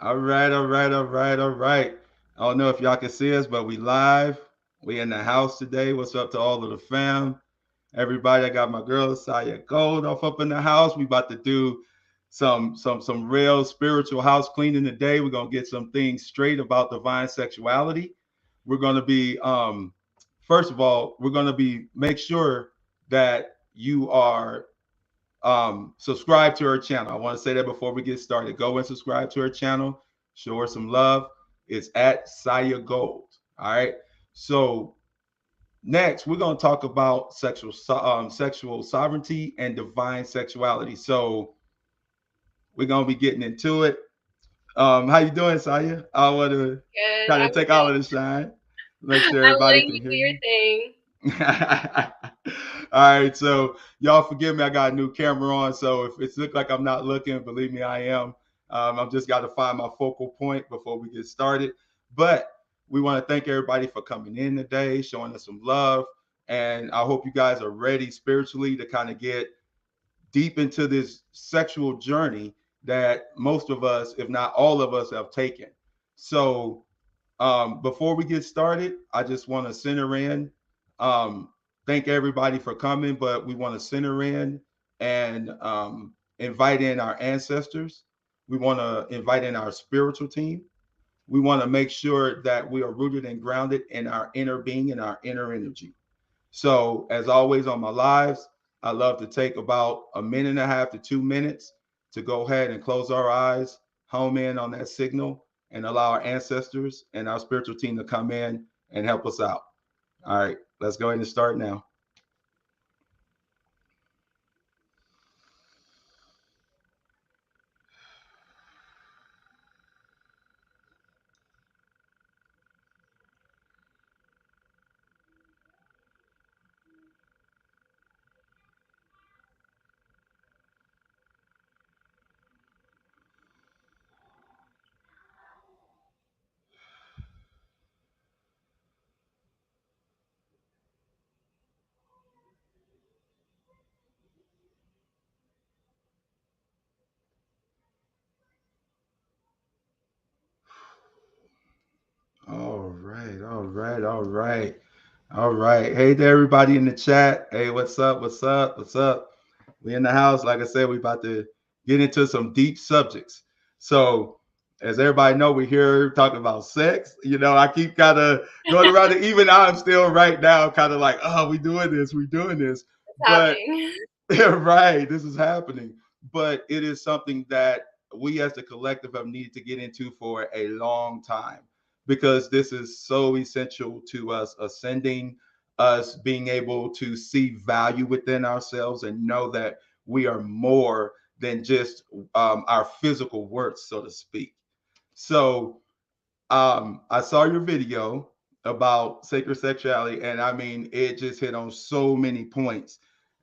All right, all right, all right, all right. I don't know if y'all can see us, but we live. We in the house today. What's up to all of the fam? Everybody, I got my girl Saya Gold off up in the house. We about to do some real spiritual house cleaning today. We're gonna get some things straight about divine sexuality. We're gonna be first of all, we're gonna be make sure that you are subscribe to her channel. I want to say that before we get started. Go and subscribe to her channel. Show her some love. It's at Saya Gold. All right. So next, we're going to talk about sexual sovereignty and divine sexuality. So we're going to be getting into it. How you doing, Saya? I want to Good. kind I'm of take all of the good. shine. Make sure I'm everybody letting can you hear do your you. thing. All right, so y'all forgive me. I got a new camera on, so if it looks like I'm not looking, believe me, I am. I've just got to find my focal point before we get started. But we want to thank everybody for coming in today, showing us some love, and I hope you guys are ready spiritually to kind of get deep into this sexual journey that most of us, if not all of us, have taken. So before we get started, I just want to center in. Um, Thank everybody for coming, but we want to center in and invite in our ancestors. We want to invite in our spiritual team. We want to make sure that we are rooted and grounded in our inner being and our inner energy. So, as always on my lives, I love to take about a minute and a half to 2 minutes to go ahead and close our eyes, home in on that signal, and allow our ancestors and our spiritual team to come in and help us out. All right, let's go ahead and start now. All right, all right, all right, all right. Hey to everybody in the chat. Hey, what's up? What's up? What's up? We in the house. Like I said, we about to get into some deep subjects. So, as everybody know, we're here talking about sex. I keep kind of going around it. Even I'm still right now kind of like, oh, we doing this. What's But happening? right, this is happening. But it is something that we as the collective have needed to get into for a long time because this is so essential to us ascending, us being able to see value within ourselves and know that we are more than just our physical worth, so to speak. So I saw your video about sacred sexuality, and I mean, it just hit on so many points.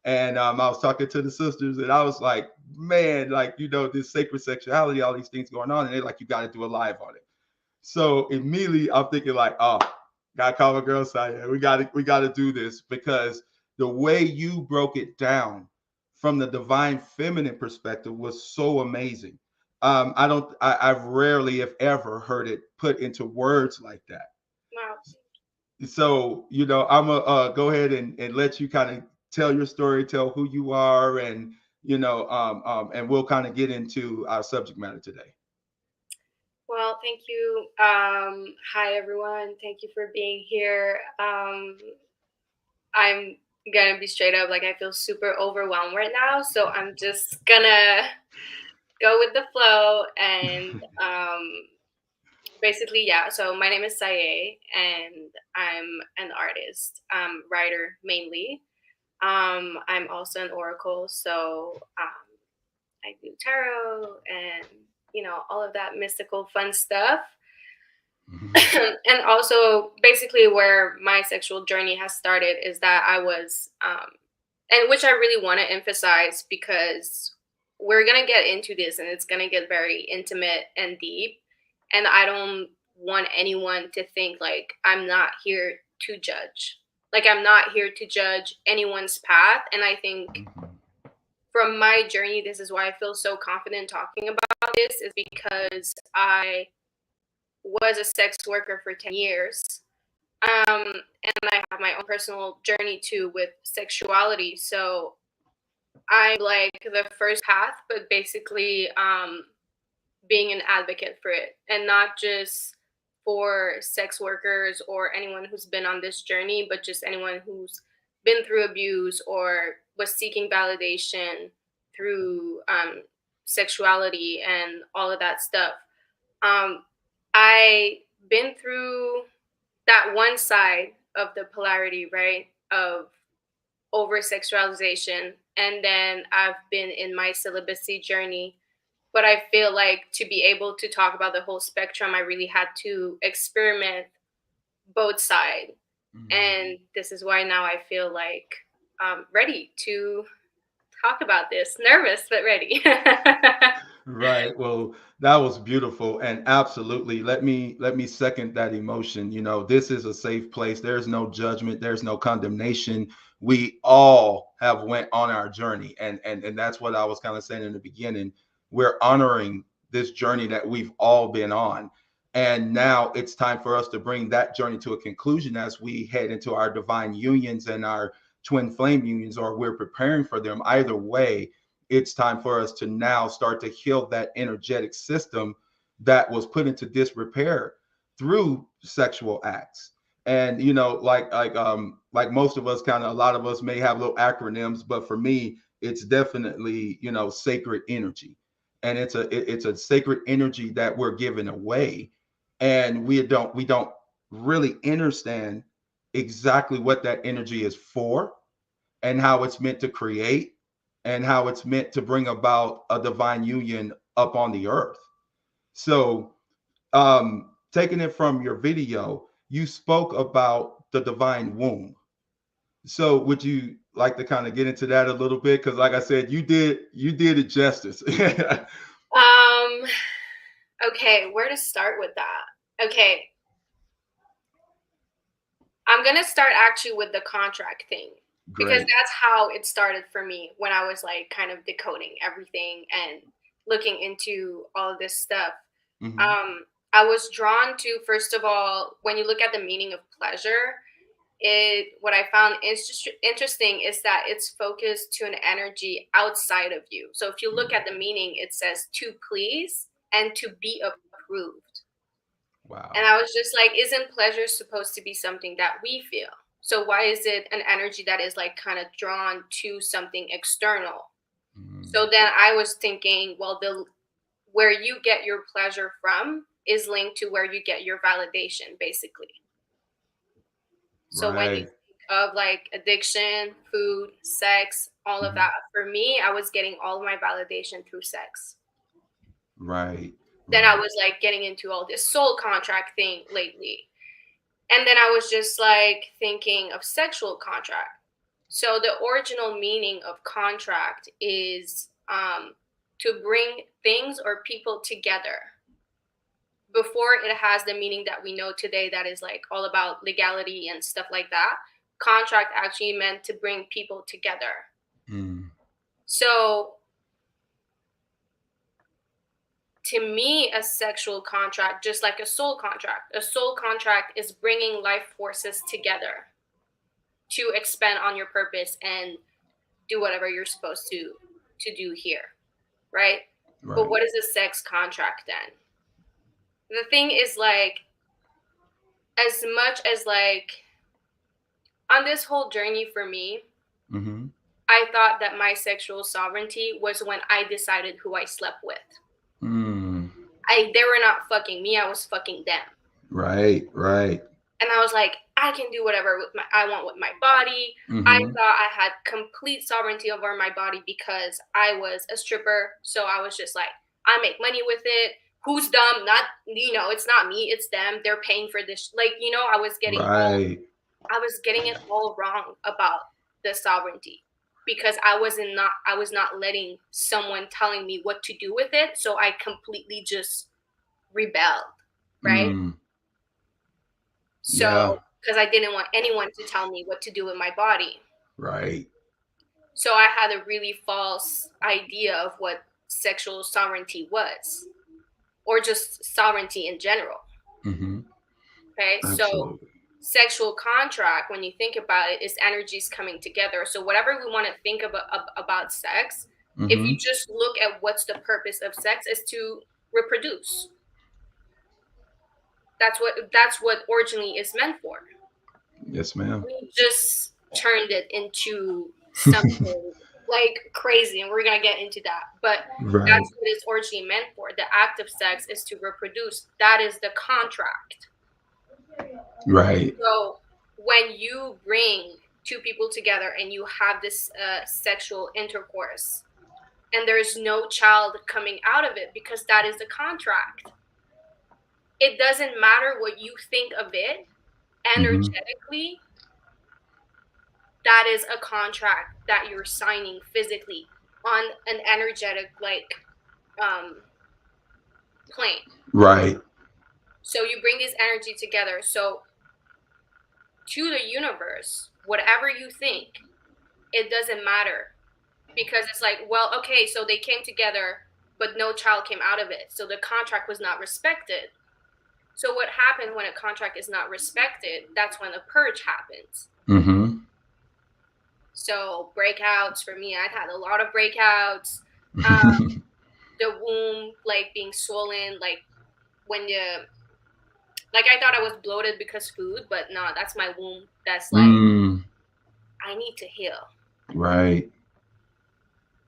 And I was talking to the sisters, and I was like, man, like, this sacred sexuality, all these things going on, and they're like, you got to do a live on it. So immediately I'm thinking like, oh, gotta call my girl Saya. We gotta do this because the way you broke it down from the divine feminine perspective was so amazing. I've rarely, if ever, heard it put into words like that. Wow. So, I'm gonna go ahead and let you kind of tell your story, tell who you are, and and we'll kind of get into our subject matter today. Well, thank you. Hi, everyone. Thank you for being here. I'm gonna be straight up. Like, I feel super overwhelmed right now. So I'm just gonna go with the flow and basically, yeah. So my name is Saye, and I'm an artist, writer mainly. I'm also an oracle, so I do tarot and all of that mystical fun stuff. And also, basically, where my sexual journey has started is that I was, and which I really want to emphasize because we're gonna get into this and it's gonna get very intimate and deep, and I don't want anyone to think like I'm not here to judge. Like, I'm not here to judge anyone's path, and I think from my journey, this is why I feel so confident talking about this is because I was a sex worker for 10 years. And I have my own personal journey too with sexuality. So I'm like the first path, but basically being an advocate for it, and not just for sex workers or anyone who's been on this journey, but just anyone who's been through abuse or was seeking validation through sexuality and all of that stuff. I been through that one side of the polarity, right? Of over sexualization. And then I've been in my celibacy journey. But I feel like to be able to talk about the whole spectrum, I really had to experiment both sides. And this is why now I feel like I'm ready to talk about this. Nervous, but ready. Right. Well, that was beautiful, and absolutely. Let me second that emotion. This is a safe place. There's no judgment. There's no condemnation. We all have went on our journey, and that's what I was kind of saying in the beginning. We're honoring this journey that we've all been on, and now it's time for us to bring that journey to a conclusion as we head into our divine unions and our twin flame unions, or we're preparing for them. Either way, it's time for us to now start to heal that energetic system that was put into disrepair through sexual acts. And like most of us, kind of a lot of us may have little acronyms, but for me, it's definitely sacred energy, and it's a sacred energy that we're giving away, and we don't really understand exactly what that energy is for and how it's meant to create and how it's meant to bring about a divine union up on the earth. So, taking it from your video, you spoke about the divine womb. So, would you like to kind of get into that a little bit? Because, like I said, you did it justice. um, okay, where to start with that? Okay, I'm going to start actually with the contract thing. Because Great. that's how it started for me when I was like kind of decoding everything and looking into all of this stuff. Hmm. I was drawn to, first of all, when you look at the meaning of pleasure, what I found is just interesting is that it's focused to an energy outside of you. So if you look at the meaning, it says to please and to be approved. Wow. And I was just like, isn't pleasure supposed to be something that we feel? So why is it an energy that is like kind of drawn to something external? So Mm. then I was thinking, well, the where you get your pleasure from is linked to where you get your validation, basically. So when you Right. think of like addiction, food, sex, all of Mhm. that, for me, I was getting all of my validation through sex. Right. Then I Right. was like getting into all this soul contract thing lately. And then I was just like thinking of sexual contract. So the original meaning of contract is to bring things or people together. Before it has the meaning that we know today, that is like all about legality and stuff like that. Contract actually meant to bring people together. Mm. So to me, a sexual contract, just like a soul contract is bringing life forces together to expand on your purpose and do whatever you're supposed to do here, right? But Right. what is a sex contract then? The thing is like, as much as like on this whole journey for me, Hmm. I thought that my sexual sovereignty was when I decided who I slept with. Mm. They were not fucking me, I was fucking them. Right. Right. And I was like, I can do whatever I want with my body. I Hmm. thought I had complete sovereignty over my body because I was a stripper. So I was just like, I make money with it. Who's dumb? Not, it's not me, it's them. They're paying for this. Like, Right. I was getting it all wrong about the sovereignty because I was not letting someone telling me what to do with it. So I completely just rebelled, right? Mm. Yeah. So, because I didn't want anyone to tell me what to do with my body. Right. So I had a really false idea of what sexual sovereignty was. or just sovereignty in general. Mm-hmm. Okay, so Absolutely. sexual contract, when you think about it, is energies coming together. So whatever we want to think about sex, if you Mm-hmm. just look at what's the purpose of sex, is to reproduce. That's what originally is meant for. Yes, ma'am. We just turned it into something like crazy, and we're gonna get into that. But Right. that's what it's originally meant for. The act of sex is to reproduce. That is the contract. Right. So when you bring two people together and you have this sexual intercourse, and there's no child coming out of it because that is the contract. It doesn't matter what you think of it Mm-hmm. energetically. That is a contract that you're signing physically on an energetic plane. Right. So you bring this energy together. So to the universe, whatever you think, it doesn't matter, because it's like, well, okay, so they came together but no child came out of it, so the contract was not respected. So what happened when a contract is not respected? That's when a purge happens. Mm-hmm. So breakouts, for me, I've had a lot of breakouts. The womb like being swollen, like when you, like, I thought I was bloated because food, but no, that's my womb that's like, Mm. I need to heal. Right.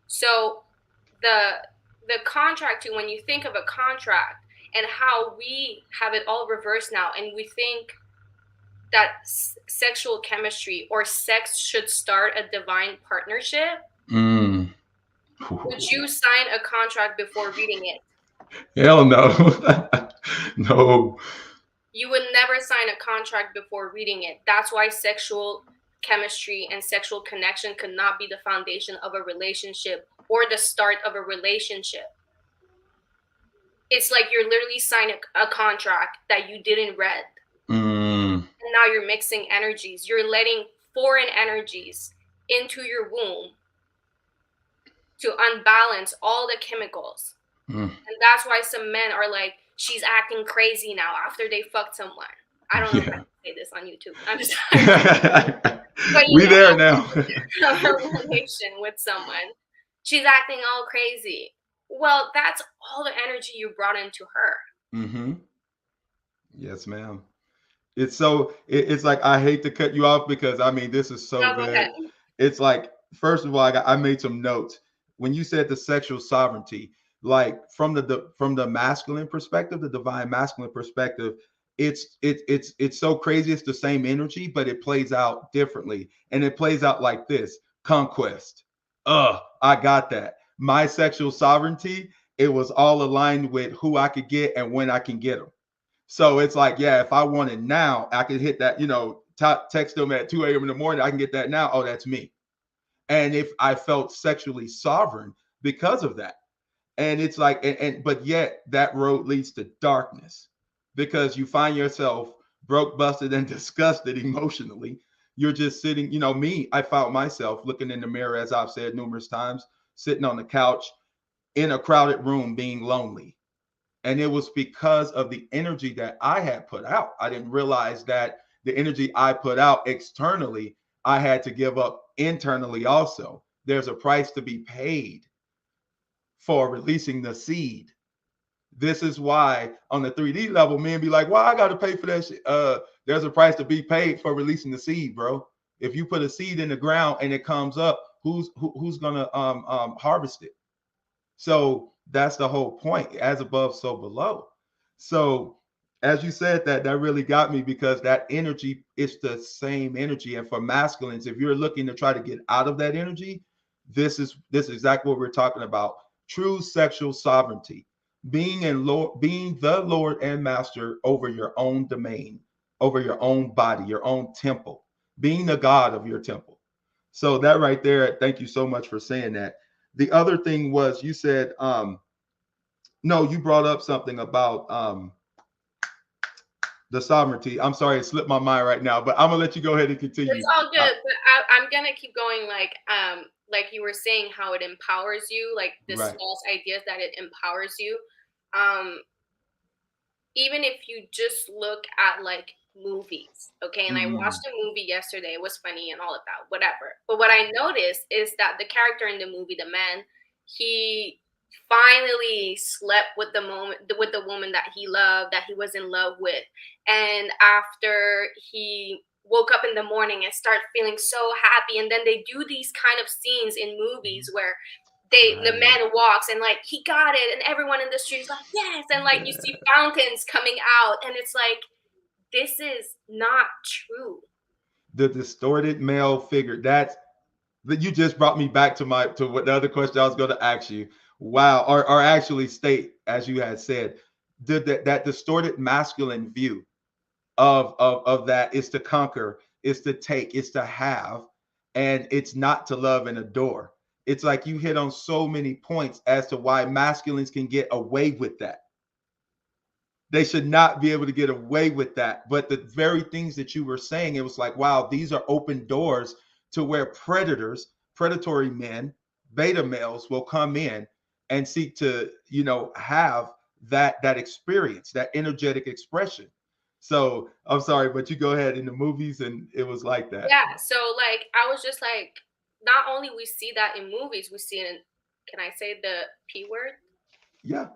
So the contract, too, when you think of a contract and how we have it all reversed now, and we think that sexual chemistry or sex should start a divine partnership. Mm. Would you sign a contract before reading it? Hell no. No. You would never sign a contract before reading it. That's why sexual chemistry and sexual connection could not be the foundation of a relationship or the start of a relationship. It's like you're literally signing a contract that you didn't read. Mm. And now you're mixing energies. You're letting foreign energies into your womb to unbalance all the chemicals. Mm. And that's why some men are like, she's acting crazy now after they fucked someone. I don't know if I Yeah. can say this on YouTube. I'm sorry. But We there now. have a relation with someone. She's acting all crazy. Well, that's all the energy you brought into her. Mm-hmm. Yes, ma'am. It's like, I hate to cut you off because I mean this is so No, go ahead. good. It's like, first of all, I made some notes when you said the sexual sovereignty, like from from the masculine perspective, the divine masculine perspective. It's so crazy. It's the same energy, but it plays out differently, and it plays out like this: conquest. I got that. My sexual sovereignty. It was all aligned with who I could get and when I can get them. So it's like, yeah, if I want it now, I could hit that, text them at 2 a.m. in the morning. I can get that now. Oh, that's me. And if I felt sexually sovereign because of that. And it's like, but yet that road leads to darkness because you find yourself broke, busted, and disgusted emotionally. You're just sitting, me, I found myself looking in the mirror, as I've said numerous times, sitting on the couch in a crowded room being lonely. And it was because of the energy that I had put out. I didn't realize that the energy I put out externally, I had to give up internally also. There's a price to be paid for releasing the seed. This is why on the 3D level, men be like, "Well, I got to pay for that shit." There's a price to be paid for releasing the seed, bro. If you put a seed in the ground and it comes up, who's gonna harvest it? So that's the whole point, as above, so below. So as you said that, that really got me because that energy is the same energy. And for masculines, if you're looking to try to get out of that energy, this is exactly what we're talking about. True sexual sovereignty, being the Lord and Master over your own domain, over your own body, your own temple, being the God of your temple. So that right there, thank you so much for saying that. The other thing was you said, no, you brought up something about the sovereignty. I'm sorry, it slipped my mind right now, but I'm gonna let you go ahead and It's continue. all good, but I'm gonna keep going. Like you were saying, how it empowers you, like this Right. false ideas that it empowers you. Um, even if you just look at like movies, okay, and I watched a movie yesterday, it was funny and all of that, whatever. But what I noticed is that the character in the movie, the man, he finally slept with the woman that he loved, that he was in love with. And after he woke up in the morning and start feeling so happy, and then they do these kind of scenes in movies where the man walks and like he got it, and everyone in the street is like yes, and like you see fountains coming out, and it's like this is not true. The distorted male figure. That's that you just brought me back to what the other question I was going to ask you. Wow, or actually state, as you had said, that distorted masculine view of that is to conquer, is to take, is to have, and it's not to love and adore. It's like you hit on so many points as to why masculines can get away with that. They should not be able to get away with that. But the very things that you were saying, it was like, wow, these are open doors to where predators, predatory men, beta males will come in and seek to, have that experience, that energetic expression. So I'm sorry, but you go ahead in the movies and it was like that. Yeah, so like I was just like, not only we see that in movies, we see it in, can I say the P word? Yeah.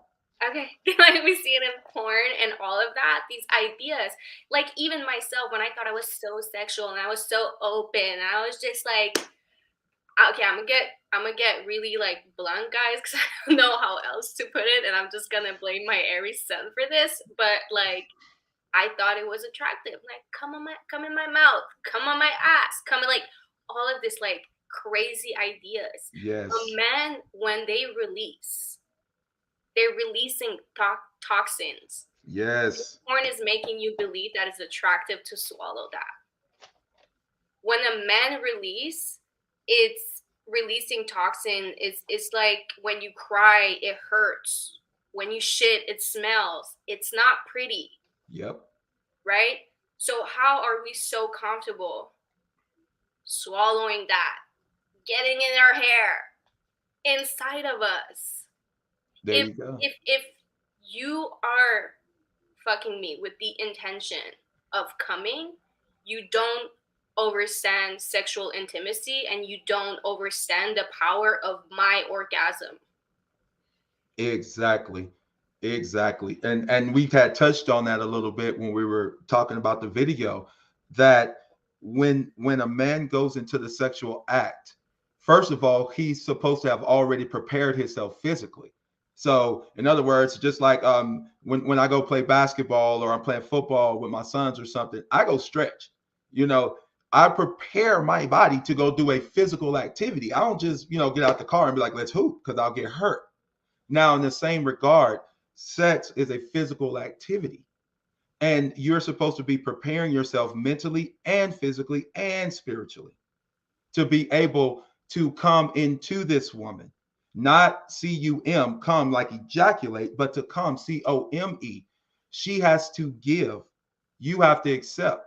Okay, like we see it in porn and all of that, these ideas. Like even myself, when I thought I was so sexual and I was so open, I was just like, okay, I'm gonna get really like blunt, guys, because I don't know how else to put it, and I'm just gonna blame my Aries sun for this. But like, I thought it was attractive. Like, come in my mouth, come on my ass, come in, like all of this like crazy ideas. Yes. A man, when they release, they're releasing toxins. Yes. Porn is making you believe that it's attractive to swallow that. When a man release, it's releasing toxin. It's like when you cry, it hurts. When you shit, it smells. It's not pretty. Yep. Right? So how are we so comfortable swallowing that, getting in our hair, inside of us? There you go. If you are fucking me with the intention of coming, you don't overstand sexual intimacy, and you don't overstand the power of my orgasm. Exactly. Exactly. And we've had touched on that a little bit when we were talking about the video, that when a man goes into the sexual act, first of all, he's supposed to have already prepared himself physically. So in other words, just like when I go play basketball or I'm playing football with my sons or something, I go stretch. You know, I prepare my body to go do a physical activity. I don't just, get out the car and be like, let's hoop, because I'll get hurt. Now, in the same regard, sex is a physical activity, and you're supposed to be preparing yourself mentally and physically and spiritually to be able to come into this woman, not cum, come like ejaculate, but to come, COME. She has to give, you have to accept.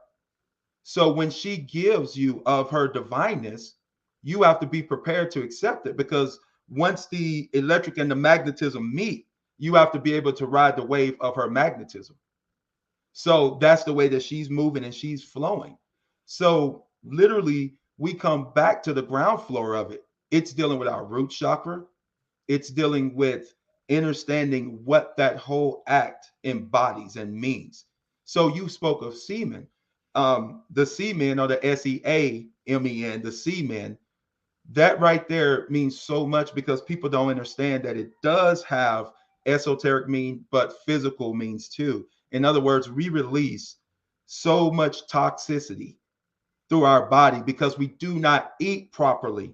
So when she gives you of her divineness, you have to be prepared to accept it, because once the electric and the magnetism meet, you have to be able to ride the wave of her magnetism. So that's the way that she's moving and she's flowing. So literally, we come back to the ground floor of it. It's dealing with our root chakra. It's dealing with understanding what that whole act embodies and means. So you spoke of semen. The semen, or the SEAMEN, the semen, that right there means so much, because people don't understand that it does have esoteric mean, but physical means too. In other words, we release so much toxicity through our body because we do not eat properly.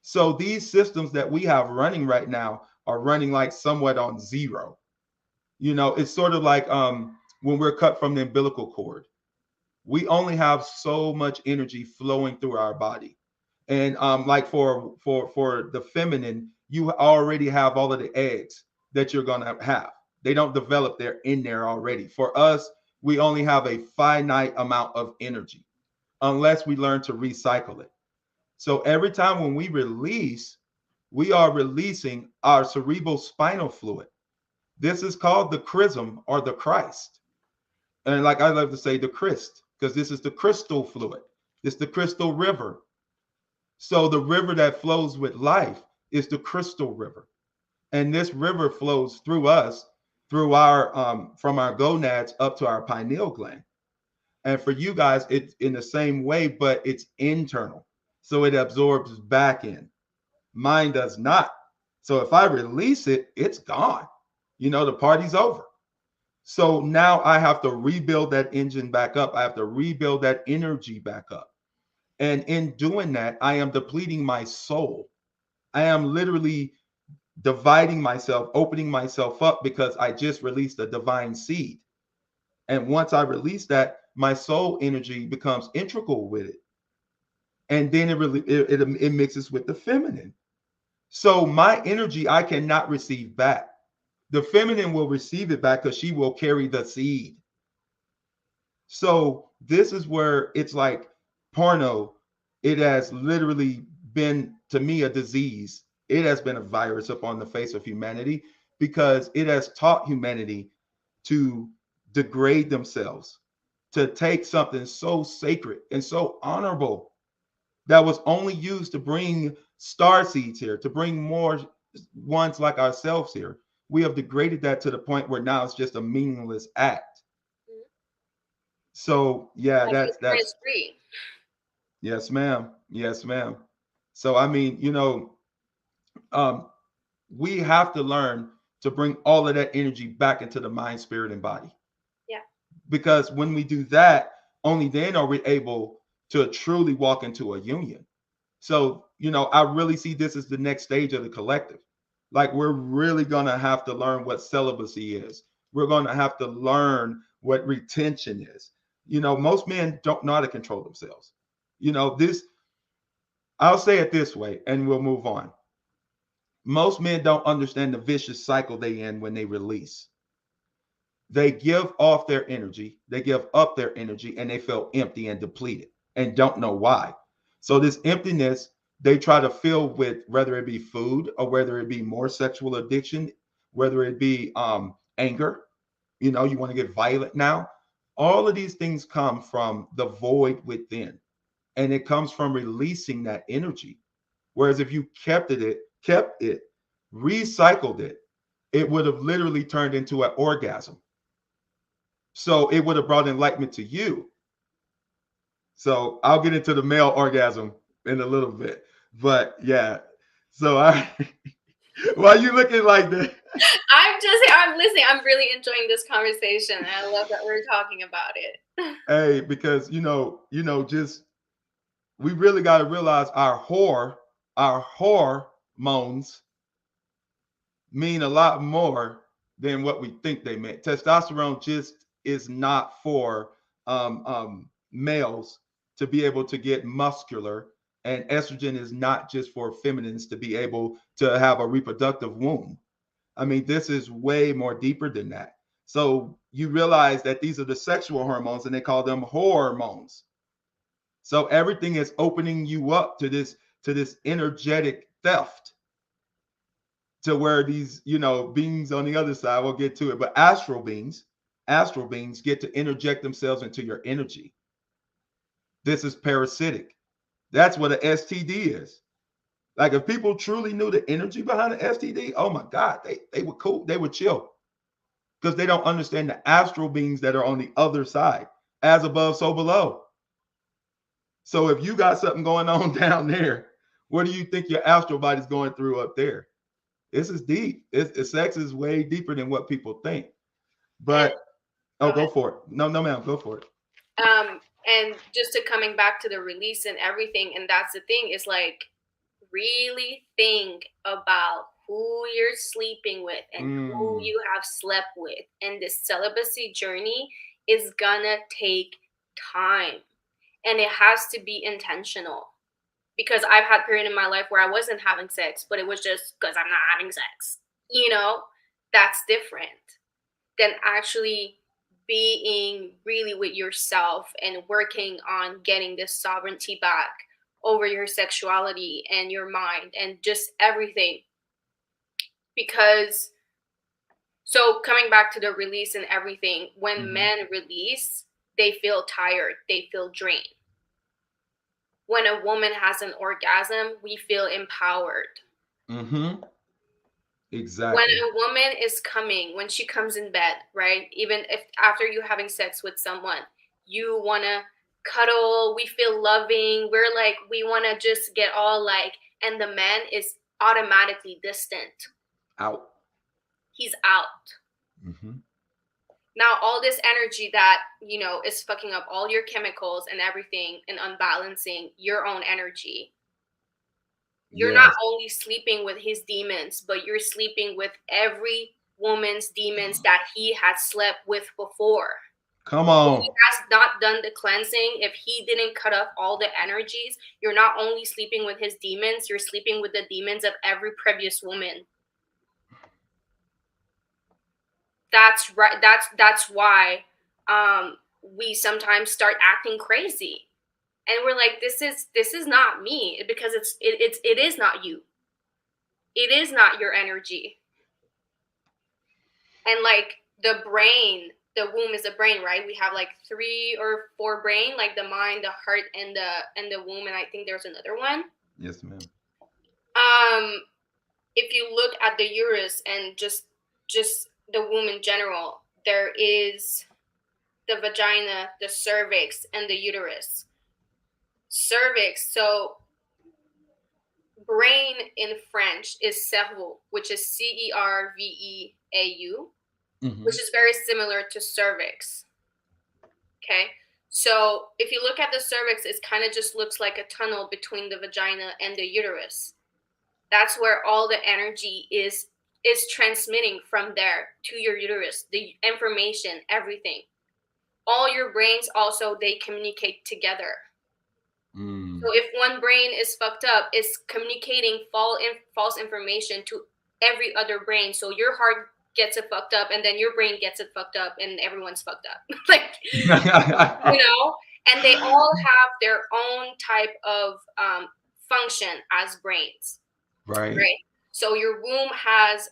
So these systems that we have running right now are running like somewhat on zero. It's sort of like when we're cut from the umbilical cord, we only have so much energy flowing through our body. And like for the feminine, you already have all of the eggs that you're gonna have. They don't develop, they're in there already. For us, we only have a finite amount of energy unless we learn to recycle it. So every time when we release, we are releasing our cerebral spinal fluid. This is called the chrism or the Christ. And like I love to say, the Christ, because this is the crystal fluid. It's the crystal river. So the river that flows with life is the crystal river. And this river flows through us, through our from our gonads up to our pineal gland. And for you guys, it's in the same way, but it's internal. So it absorbs back in. Mine does not. So if I release it, it's gone. The party's over. So now I have to rebuild that engine back up. I have to rebuild that energy back up. And in doing that, I am depleting my soul. I am literally dividing myself, opening myself up because I just released a divine seed. And once I release that, my soul energy becomes integral with it. And then it mixes with the feminine. So my energy I cannot receive back. The feminine will receive it back because she will carry the seed. So this is where it's like porno. It has literally been to me a disease. It has been a virus upon the face of humanity because it has taught humanity to degrade themselves, to take something so sacred and so honorable that was only used to bring star seeds here, to bring more ones like ourselves here. We have degraded that to the point where now it's just a meaningless act. So yeah, Like that's it's free. yes, ma'am. Yes, ma'am. So I mean, um, we have to learn to bring all of that energy back into the mind, spirit, and body. Yeah. Because when we do that, only then are we able to truly walk into a union. So, I really see this as the next stage of the collective. Like, we're really going to have to learn what celibacy is. We're going to have to learn what retention is. Most men don't know how to control themselves. This, I'll say it this way and we'll move on. Most men don't understand the vicious cycle they in when they release. They give off their energy, they give up their energy, and they feel empty and depleted and don't know why. So, this emptiness they try to fill with whether it be food or whether it be more sexual addiction, whether it be anger. You want to get violent now. All of these things come from the void within, and it comes from releasing that energy. Whereas if you kept it, recycled it, it would have literally turned into an orgasm. So it would have brought enlightenment to you. So I'll get into the male orgasm in a little bit. But yeah. So why are you looking like that? I'm listening. I'm really enjoying this conversation. And I love that we're talking about it. Hey, because just we really got to realize our hormones mean a lot more than what we think they meant. Testosterone just is not for males to be able to get muscular, and estrogen is not just for feminines to be able to have a reproductive womb. I mean, this is way more deeper than that. So you realize that these are the sexual hormones, and they call them hormones. So everything is opening you up to this energetic theft, to where these beings on the other side, we'll get to it, but astral beings get to interject themselves into your energy. This is parasitic. That's what an STD is. Like, if people truly knew the energy behind an STD, oh my God, they would cool, they would chill, because they don't understand the astral beings that are on the other side. As above, so below. So if you got something going on down there, what do you think your astral body's going through up there? This is deep. Sex is way deeper than what people think. But go for it. No, ma'am, go for it. And just to coming back to the release and everything, and that's the thing, is like, really think about who you're sleeping with and who you have slept with. And this celibacy journey is gonna take time, and it has to be intentional. Because I've had a period in my life where I wasn't having sex, but it was just because I'm not having sex. That's different than actually being really with yourself and working on getting this sovereignty back over your sexuality and your mind and just everything. Because So coming back to the release and everything, when Mm-hmm. men release, they feel tired, they feel drained. When a woman has an orgasm, we feel empowered. Mm-hmm. When Exactly. a woman is coming, when she comes in bed, right? Even if after you having sex with someone, you want to cuddle, we feel loving, we're like, we want to just get all like, and the man is automatically distant. Out. He's out. Mm-hmm. Now, all this energy that, you know, is fucking up all your chemicals and everything and unbalancing your own energy. You're not Yes. only sleeping with his demons, but you're sleeping with every woman's demons that he has slept with before. Come If he on. has not done the cleansing, if he didn't cut off all the energies, you're not only sleeping with his demons, you're sleeping with the demons of every previous woman. That's right. That's why we sometimes start acting crazy, and we're like, this is not me, because it is not you. It is not your energy. And like the brain, the womb is a brain, right? We have like 3 or 4 brain, like the mind, the heart, and the womb, and I think there's another one. Yes, ma'am. If you look at the uterus and just the womb in general, there is the vagina, the cervix, and the uterus. Cervix, so brain in French is cerveau, which is Cerveau, Mm-hmm. which is very similar to cervix. Okay, so if you look at the cervix, it kind of just looks like a tunnel between the vagina and the uterus. That's where all the energy is transmitting from there to your uterus, the information, everything. All your brains also, they communicate together. Mm. So if one brain is fucked up, it's communicating false information to every other brain. So your heart gets it fucked up, and then your brain gets it fucked up, and everyone's fucked up. Like, you know, and they all have their own type of function as brains, Right. right? So your womb has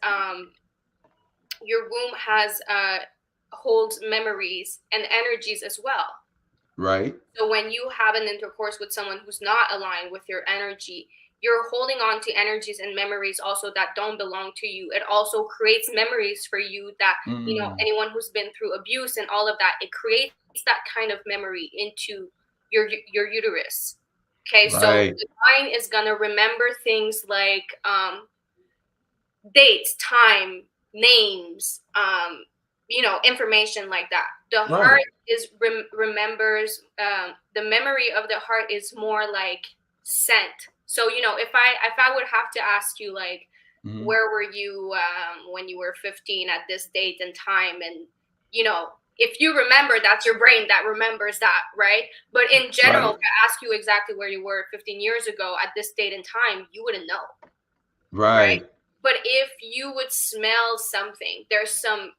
holds memories and energies as well. Right. So when you have an intercourse with someone who's not aligned with your energy, you're holding on to energies and memories also that don't belong to you. It also creates memories for you that, you know, Mm. anyone who's been through abuse and all of that, it creates that kind of memory into your uterus. Okay, so Right. the mind is gonna remember things like dates, time, names, you know, information like that. The Right. heart is remembers. The memory of the heart is more like scent. So, you know, if I would have to ask you, like, Mm-hmm. where were you when you were 15 at this date and time, and, you know, if you remember, that's your brain that remembers that, right? But in general, Right. if I ask you exactly where you were 15 years ago at this date and time, you wouldn't know, right? Right. But if you would smell something, there's some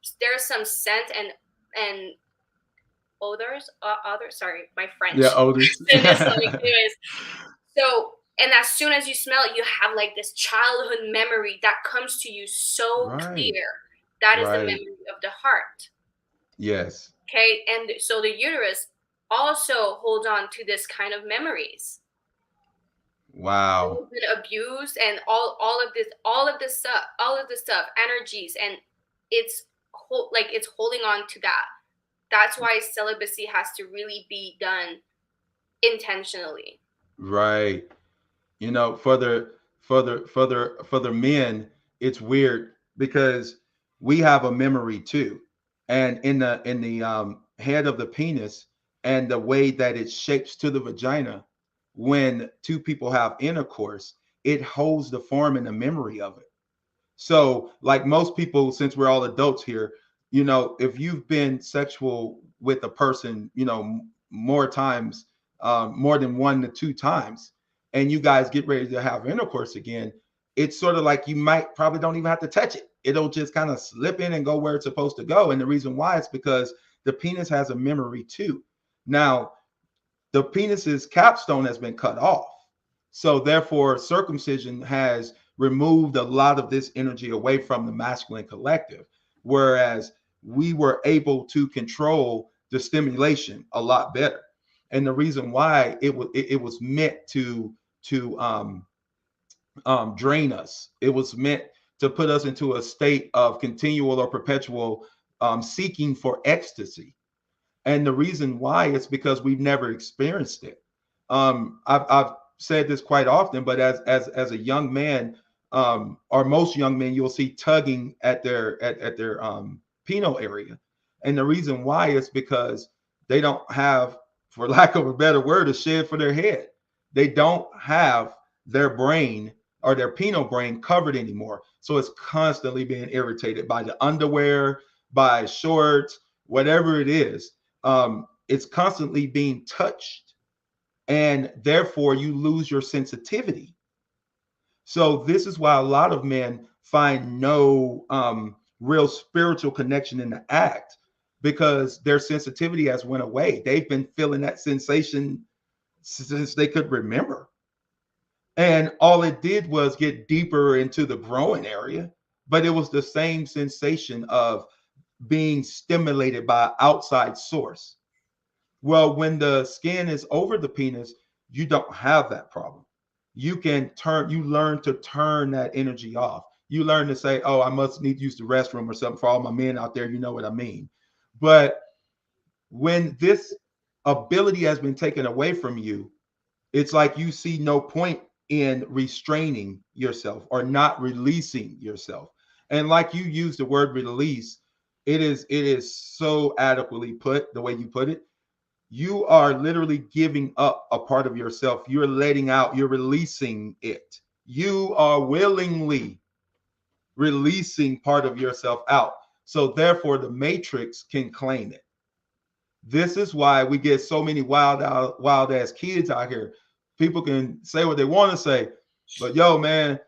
scent and odors. Sorry, my Yeah. French. Oldest. And it's like, anyways. So, and as soon as you smell it, you have like this childhood memory that comes to you so Right. clear. That is the Right. memory of the heart. Yes. Okay, and so the uterus also holds on to this kind of memories. Wow. You've been abused and all of this stuff, energies, and it's it's holding on to that. That's why celibacy has to really be done intentionally. Right. You know, for the men, it's weird because we have a memory too, and in the head of the penis and the way that it shapes to the vagina, when two people have intercourse, it holds the form and the memory of it. So, like most people, since we're all adults here, you know, if you've been sexual with a person, you know, more times, more than 1 to 2 times, and you guys get ready to have intercourse again, it's sort of like you might probably don't even have to touch it. It'll just kind of slip in and go where it's supposed to go. And the reason why is because the penis has a memory too. Now, the penis's capstone has been cut off. So therefore, circumcision has removed a lot of this energy away from the masculine collective. whereas we were able to control the stimulation a lot better. And the reason why it was meant to drain us. It was meant to put us into a state of continual or perpetual seeking for ecstasy. And the reason why is because we've never experienced it. I've said this quite often, but as a young man, or most young men, you'll see tugging at their penile area, and the reason why is because they don't have, for lack of a better word, a shed for their head. They don't have their brain or their penile brain covered anymore, so it's constantly being irritated by the underwear, by shorts, whatever it is. It's constantly being touched, and therefore you lose your sensitivity. So this is why a lot of men find no real spiritual connection in the act, because their sensitivity has went away. They've been feeling that sensation since they could remember, and all it did was get deeper into the growing area, but it was the same sensation of being stimulated by an outside source. Well, when the skin is over the penis, you don't have that problem. You learn to turn that energy off. You learn to say, oh, I must need to use the restroom or something. For all my men out there, you know what I mean. But when this ability has been taken away from you, it's like you see no point in restraining yourself or not releasing yourself. And like you use the word release, it is so adequately put, the way you put it. You are literally giving up a part of yourself. You're letting out, you're releasing it. You are willingly releasing part of yourself out. So therefore, the matrix can claim it. This is why we get so many wild ass kids out here. People can say what they want to say, but yo, man,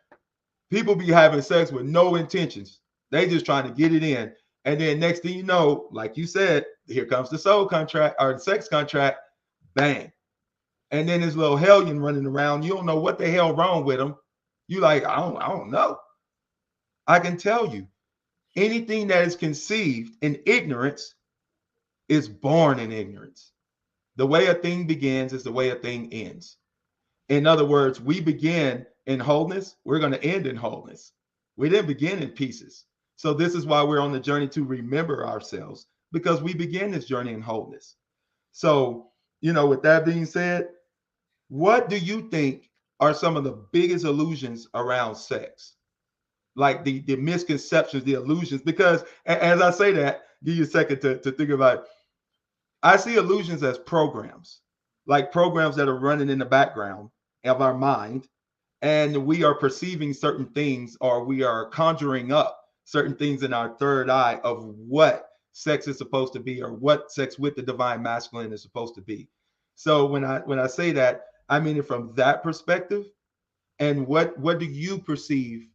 people be having sex with no intentions. They just trying to get it in. And then next thing you know, like you said, here comes the soul contract or the sex contract, bang. And then this little hellion running around. You don't know what the hell wrong with him. You like, I don't know. I can tell you, anything that is conceived in ignorance is born in ignorance. The way a thing begins is the way a thing ends. In other words, we begin in wholeness, we're going to end in wholeness. We didn't begin in pieces. So this is why we're on the journey to remember ourselves, because we begin this journey in wholeness. So, with that being said, what do you think are some of the biggest illusions around sex? Like the misconceptions, the illusions, because as I say that, give you a second to think about it. I see illusions as programs, like programs that are running in the background of our mind, and we are perceiving certain things, or we are conjuring up certain things in our third eye of what sex is supposed to be, or what sex with the divine masculine is supposed to be. So when I say that, I mean it from that perspective. And what do you perceive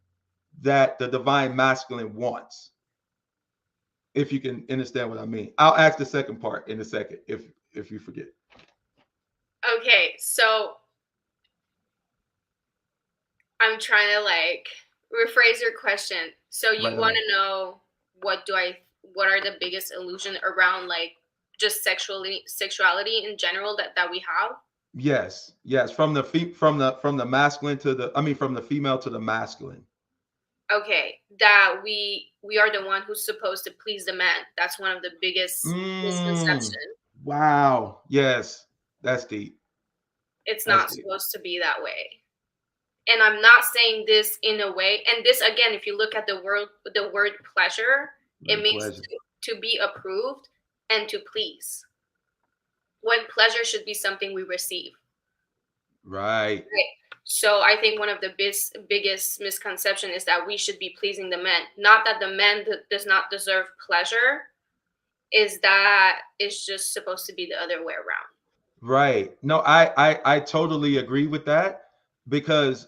that the divine masculine wants? If you can understand what I mean. I'll ask the second part in a second if you forget. Okay, so I'm trying to rephrase your question. So you Right want on. to know what are the biggest illusions around just sexuality in general that we have? Yes. From the masculine to the, I mean, from the female to the masculine. Okay, that we are the one who's supposed to please the man. That's one of the biggest Mm, misconceptions. wow. Yes. That's deep. It's That's not deep. supposed to be that way. And I'm not saying this in a way, and this again, if you look at the word pleasure, it Right, means pleasure. to be approved and to please. When pleasure should be something we receive. Right. Right. So I think one of the biggest misconception is that we should be pleasing the men. Not that the man does not deserve pleasure, is that it's just supposed to be the other way around. Right. No, I totally agree with that, because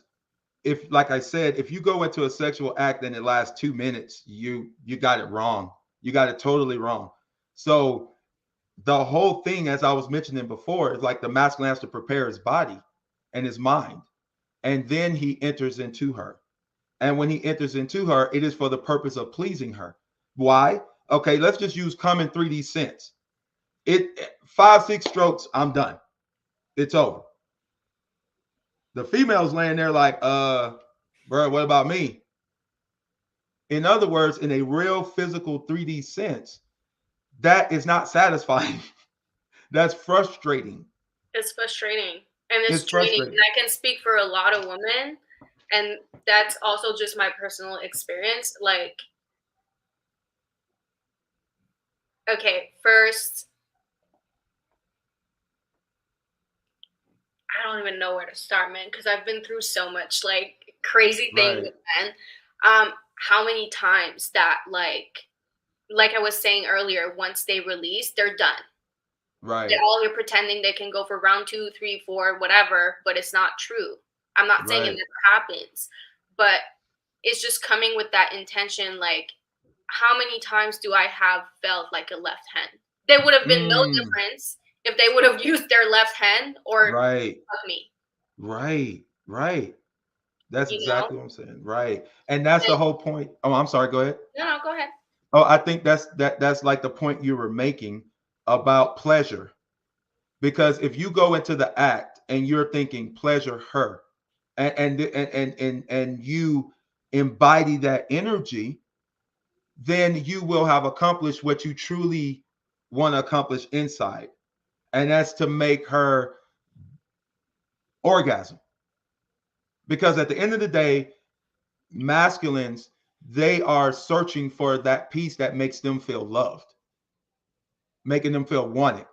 if, like I said, if you go into a sexual act and it lasts 2 minutes, you got it wrong. You got it totally wrong. So the whole thing, as I was mentioning before, is like the masculine has to prepare his body and his mind, and then he enters into her. And when he enters into her, it is for the purpose of pleasing her. Why? Okay, let's just use common 3D sense. It 5, 6 strokes, I'm done. It's over. The female's laying there like, bro, what about me? In other words, in a real physical 3D sense, that is not satisfying. That's frustrating. It's frustrating and it's It's draining. frustrating. And I can speak for a lot of women, and that's also just my personal experience. Like, okay, first, I don't even know where to start, man, because I've been through so much like crazy thing Right. with men. How many times that like I was saying earlier, once they release, they're done. They're Right. all you're pretending they can go for round 2, 3, 4, whatever, but it's not true. I'm not saying it Right. never happens, but it's just coming with that intention. Like, how many times do I have felt like a left hand? There would have been no Mm, difference if they would have used their left hand or right. fuck me, Right. Right. That's you know? exactly what I'm saying. Right. And that's the And whole point. Oh, I'm sorry. Go ahead. no, go ahead. Oh, I think that's like the point you were making about pleasure. Because if you go into the act and you're thinking pleasure her, and you embody that energy, then you will have accomplished what you truly want to accomplish inside, and that's to make her orgasm. Because at the end of the day, masculines, they are searching for that piece that makes them feel loved, making them feel wanted.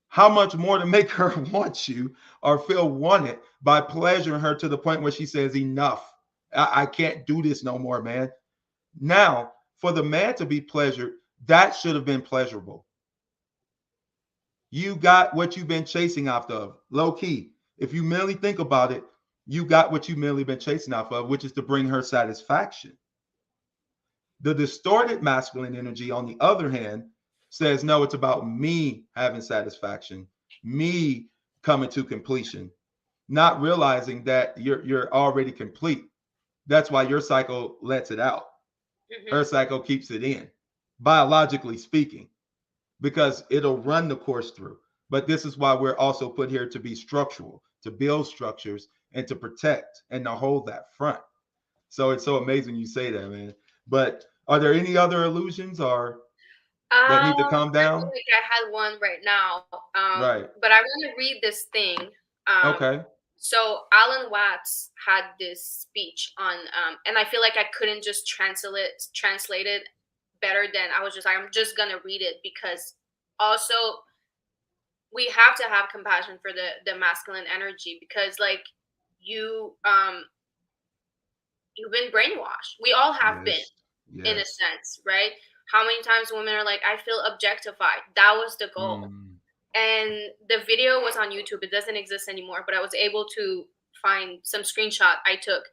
How much more to make her want you or feel wanted by pleasuring her to the point where she says, enough. I can't do this no more, man. Now, for the man to be pleasured, that should have been pleasurable. You got what you've been chasing after, low key. If you merely think about it, you got what you merely been chasing off of, which is to bring her satisfaction. The distorted masculine energy, on the other hand, says, no, it's about me having satisfaction, me coming to completion, not realizing that you're already complete. That's why your cycle lets it out. Her Hmm. cycle keeps it in, biologically speaking, because it'll run the course through. But this is why we're also put here to be structural, to build structures and to protect and to hold that front. So it's so amazing you say that, man. But are there any other illusions or that need to calm I feel down? like I had one right now, Right. but I want to read this thing. Um, Okay. so Alan Watts had this speech on, and I feel like I couldn't just translate it better than I was just. I'm just gonna read it because also we have to have compassion for the masculine energy because like you you've been brainwashed. We all have been Yes. in a Yes. sense, right? How many times women are like, I feel objectified. That was the goal. Mm. And the video was on YouTube. It doesn't exist anymore, but I was able to find some screenshot I took.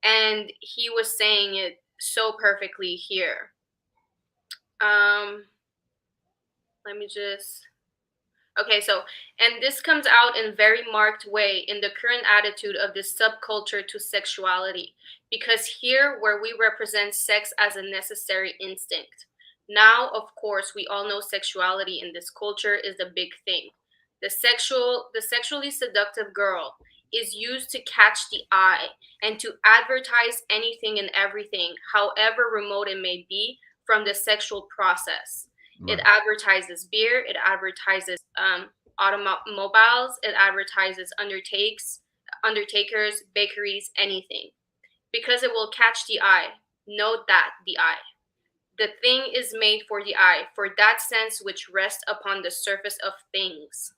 And he was saying it so perfectly here. Um, let me just Okay, so, and this comes out in very marked way in the current attitude of this subculture to sexuality, because here where we represent sex as a necessary instinct. Now, of course, we all know sexuality in this culture is a big thing. The sexually seductive girl is used to catch the eye and to advertise anything and everything, however remote it may be from the sexual process. It Right. advertises beer. It advertises automobiles. It advertises undertakers, bakeries, anything, because it will catch the eye. Note that the eye. The thing is made for the eye, for that sense which rests upon the surface of things,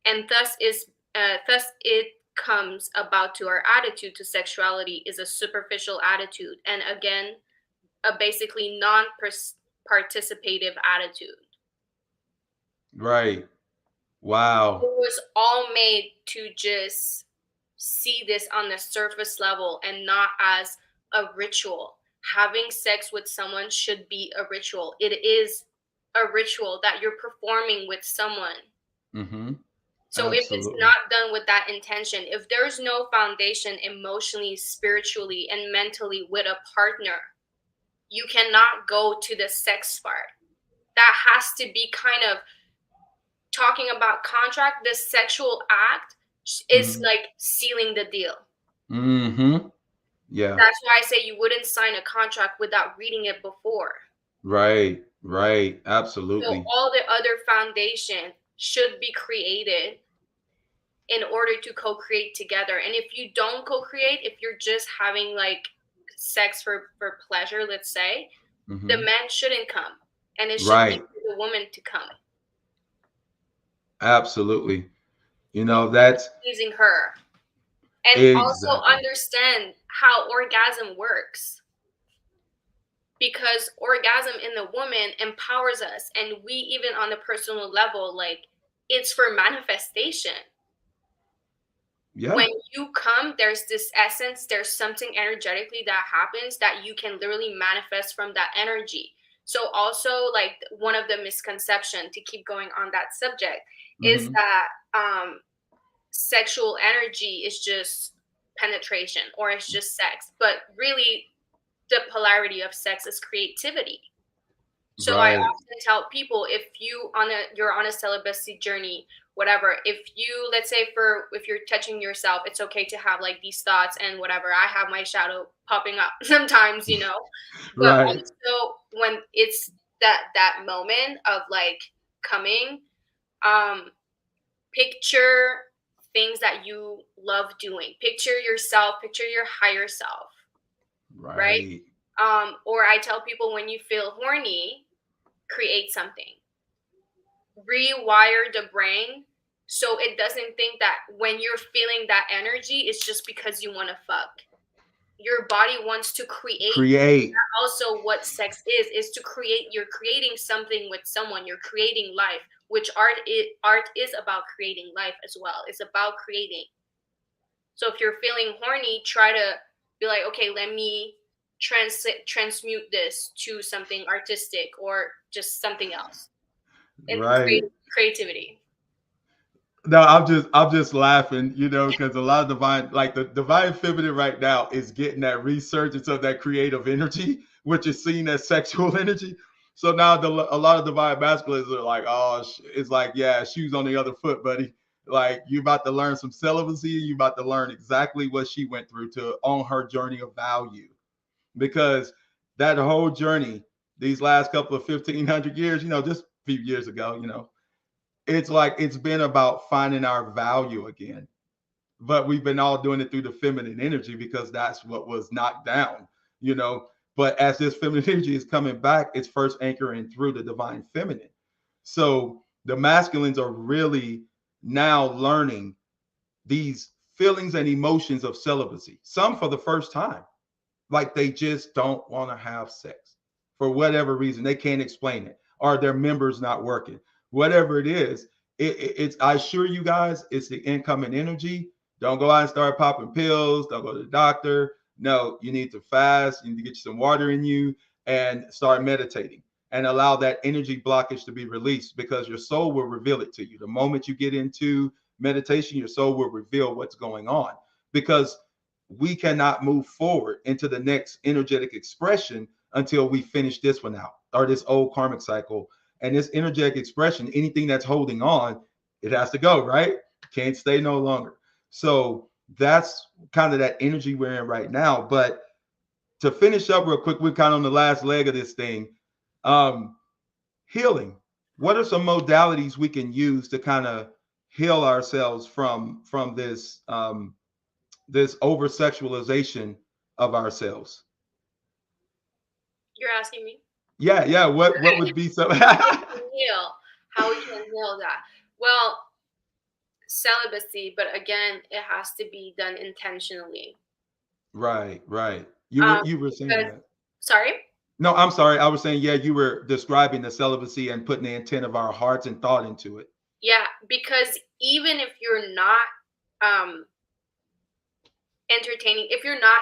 and thus it comes about to our attitude to sexuality is a superficial attitude, and again, a basically non-participative attitude. Right. It Wow. was all made to just see this on the surface level and not as a ritual. Having sex with someone should be a ritual. It is a ritual that you're performing with someone. Mm-hmm. So if it's Absolutely. not done with that intention, if there's no foundation emotionally, spiritually, and mentally with a partner, you cannot go to the sex part. That has to be kind of talking about contract. The sexual act is like sealing the deal. Mm-hmm. Yeah. That's why I say you wouldn't sign a contract without reading it before. Right. Right. So Absolutely. all the other foundation should be created in order to co-create together. And if you don't co-create, if you're just having like sex for pleasure, let's say, the man shouldn't come, and it should be Right. for the woman to come. Absolutely. You know, that's Pleasing her. And also exactly. understand how orgasm works. Because orgasm in the woman empowers us, and we, even on a personal level, like, it's for manifestation. Yeah. When you come, there's this essence, there's something energetically that happens that you can literally manifest from that energy. So also, like, one of the misconceptions, to keep going on that subject, is that sexual energy is just penetration or it's just sex. But really, the polarity of sex is creativity. So I Right. often tell people, if you're on a celibacy journey, whatever, if you, let's say, if you're touching yourself, it's okay to have like these thoughts and whatever. I have my shadow popping up sometimes, but Right. also when it's that moment of like coming, picture things that you love doing. Picture yourself, picture your higher self, right? Right. Or I tell people, when you feel horny, create something. Rewire the brain so it doesn't think that when you're feeling that energy, it's just because you want to fuck. Your body wants to create. Create. Also, what sex is to create. You're creating something with someone. You're creating life, which art is about creating life as well. It's about creating. So if you're feeling horny, try to be like, okay, let me transmute this to something artistic or just something else. And Right. creativity. No, I'm just laughing, because a lot of the divine feminine right now is getting that resurgence of that creative energy, which is seen as sexual energy. So now a lot of divine masculines are like, oh, it's like, yeah, shoes on the other foot, buddy. Like, you about to learn some celibacy. You about to learn exactly what she went through to on her journey of value, because that whole journey, these last couple of 1,500 years, just a few years ago, it's like it's been about finding our value again. But we've been all doing it through the feminine energy because that's what was knocked down, you know. But as this feminine energy is coming back, it's first anchoring through the divine feminine. So the masculines are really now learning these feelings and emotions of celibacy, some for the first time. Like, they just don't want to have sex for whatever reason. They can't explain it, or their members not working. Whatever it is, it's, I assure you guys, it's the incoming energy. Don't go out and start popping pills. Don't go to the doctor. No, you need to fast. You need to get you some water in you and start meditating and allow that energy blockage to be released, because your soul will reveal it to you. The moment you get into meditation, your soul will reveal what's going on, because we cannot move forward into the next energetic expression until we finish this one out, or this old karmic cycle. And this energetic expression, anything that's holding on, it has to go, right? Can't stay no longer. So that's kind of that energy we're in right now. But to finish up real quick, we're kind of on the last leg of this thing. Healing. What are some modalities we can use to kind of heal ourselves from this over sexualization of ourselves? You're asking me? Yeah. What would be some? How we can heal that? Well, celibacy, but again, it has to be done intentionally. Right. You were saying that. Sorry? No, I'm sorry. I was saying, yeah, you were describing the celibacy and putting the intent of our hearts and thought into it. Yeah, because even if you're not entertaining,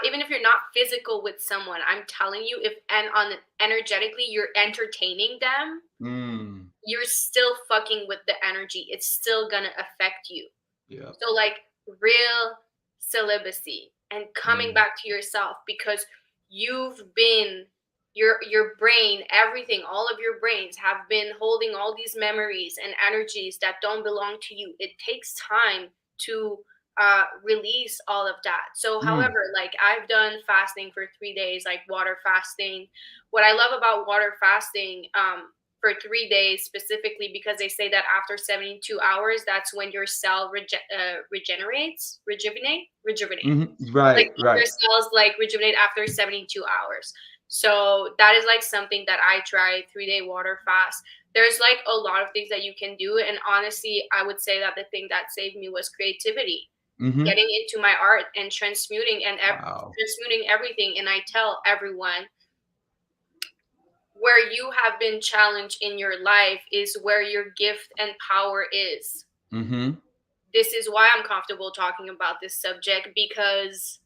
even if you're not physical with someone, I'm telling you, if and on energetically you're entertaining them, you're still fucking with the energy. It's still gonna affect you. Yeah. So like real celibacy and coming back to yourself, because you've been your brain, everything, all of your brains have been holding all these memories and energies that don't belong to you. It takes time to release all of that. So Mm. however, like I've done fasting for 3 days, like water fasting. What I love about water fasting, for 3 days specifically, because they say that after 72 hours, that's when your cell regenerates, rejuvenate. Mm-hmm. Like Right, your right. cells like rejuvenate after 72 hours. So that is like something that I tried, 3-day water fast. There's like a lot of things that you can do. And honestly, I would say that the thing that saved me was creativity, Mm-hmm. getting into my art and transmuting and Wow. transmuting everything. And I tell everyone, where you have been challenged in your life is where your gift and power is. Mm-hmm. This is why I'm comfortable talking about this subject, because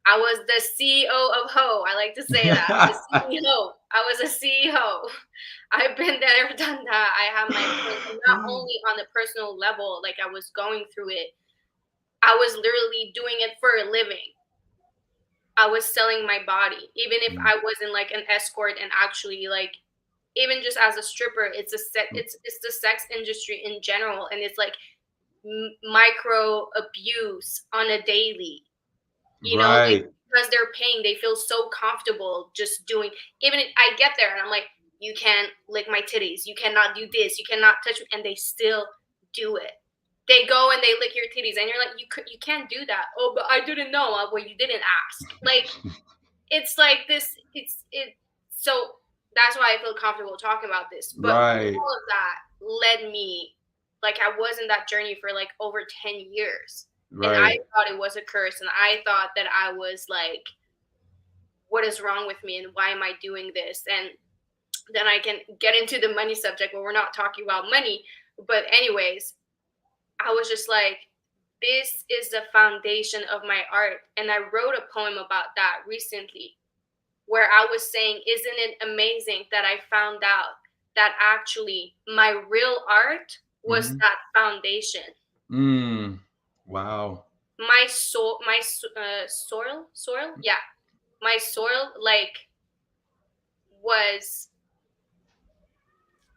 I was the CEO of Ho. I like to say that. The CEO. I was a CEO. I've been there, done that. I have my point. And not only on the personal level, like I was going through it, I was literally doing it for a living. I was selling my body. Even if I wasn't like an escort and actually like, even just as a stripper, it's the sex industry in general, and it's like micro abuse on a daily, like Right. because they're paying, they feel so comfortable just doing. Even if I get there and I'm like, you can't lick my titties, you cannot do this, you cannot touch me, and they still do it. They go and they lick your titties, and you're like, you can't do that. Oh, but I didn't know. Well, you didn't ask. Like, it's like this. So that's why I feel comfortable talking about this. But Right. all of that led me, like I was in that journey for like over 10 years. And I Right. thought it was a curse. And I thought that I was like, what is wrong with me? And why am I doing this? And then I can get into the money subject, where we're not talking about money. But, anyways, I was just like, this is the foundation of my art. And I wrote a poem about that recently, where I was saying, isn't it amazing that I found out that actually my real art was Mm-hmm. that foundation. Mm. Wow. My soul, my soil, yeah, my soil, like, was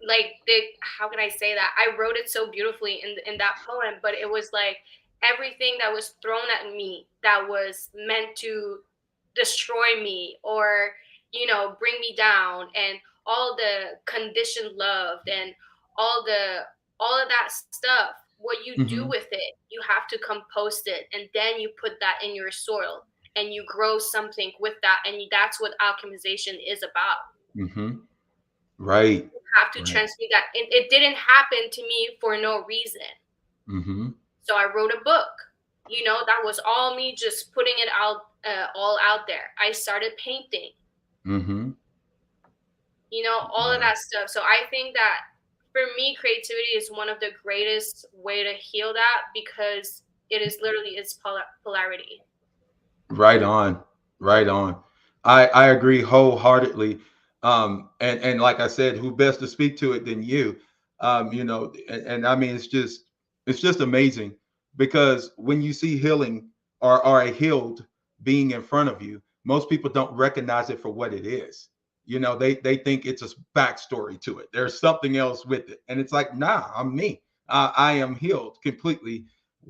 like the, how can I say that? I wrote it so beautifully in that poem, but it was like everything that was thrown at me that was meant to destroy me, or bring me down, and all the conditioned love, and all the all of that stuff, what you do Mm-hmm. with it, you have to compost it, and then you put that in your soil, and you grow something with that, and that's what alchemization is about. Mm-hmm. Right. Have to Right. transmute that. It didn't happen to me for no reason. Mm-hmm. So I wrote a book. That was all me just putting it out, all out there. I started painting. Mm-hmm. All of Wow. that stuff. So I think that for me, creativity is one of the greatest way to heal that, because it is literally its polarity. Right on. Right on. I agree wholeheartedly. And like I said, who best to speak to it than you? And I mean it's just amazing because when you see healing or a healed being in front of you, most people don't recognize it for what it is. They think it's a backstory to it. There's something else with it. And it's like, nah, I'm me. I am healed completely.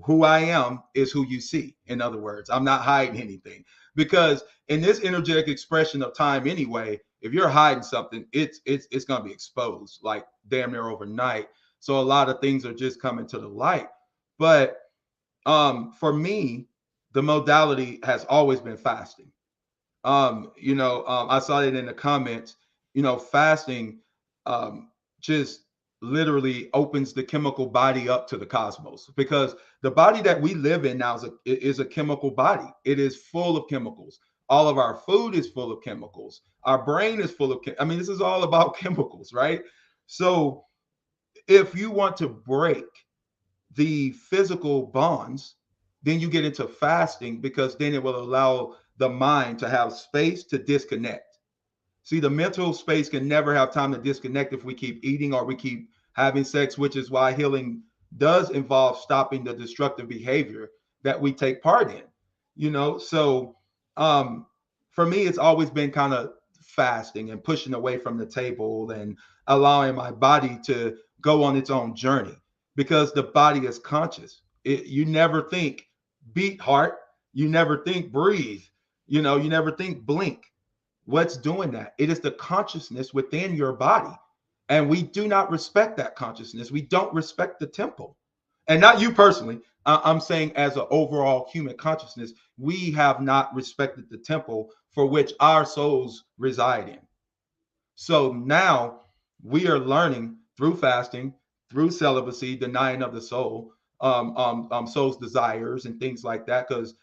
Who I am is who you see. In other words, I'm not hiding anything because in this energetic expression of time anyway, if you're hiding something, it's going to be exposed like damn near overnight. So a lot of things are just coming to the light. But for me, the modality has always been fasting. I saw it in the comments. Fasting um, just literally opens the chemical body up to the cosmos because the body that we live in now is a chemical body. It is full of chemicals. All of our food is full of chemicals. Our brain is full of. I mean, this is all about chemicals, right? So if you want to break the physical bonds, then you get into fasting because then it will allow the mind to have space to disconnect. See, the mental space can never have time to disconnect if we keep eating or we keep having sex, which is why healing does involve stopping the destructive behavior that we take part in. So um, for me, it's always been kind of fasting and pushing away from the table and allowing my body to go on its own journey, because the body is conscious. You never think beat heart, you never think breathe, you know, you never think blink. What's doing that? It is the consciousness within your body. And we do not respect that consciousness. We don't respect the temple. And not you personally. I'm saying as an overall human consciousness, we have not respected the temple for which our souls reside in. So now we are learning through fasting, through celibacy, denying of the soul, soul's desires and things like that. Because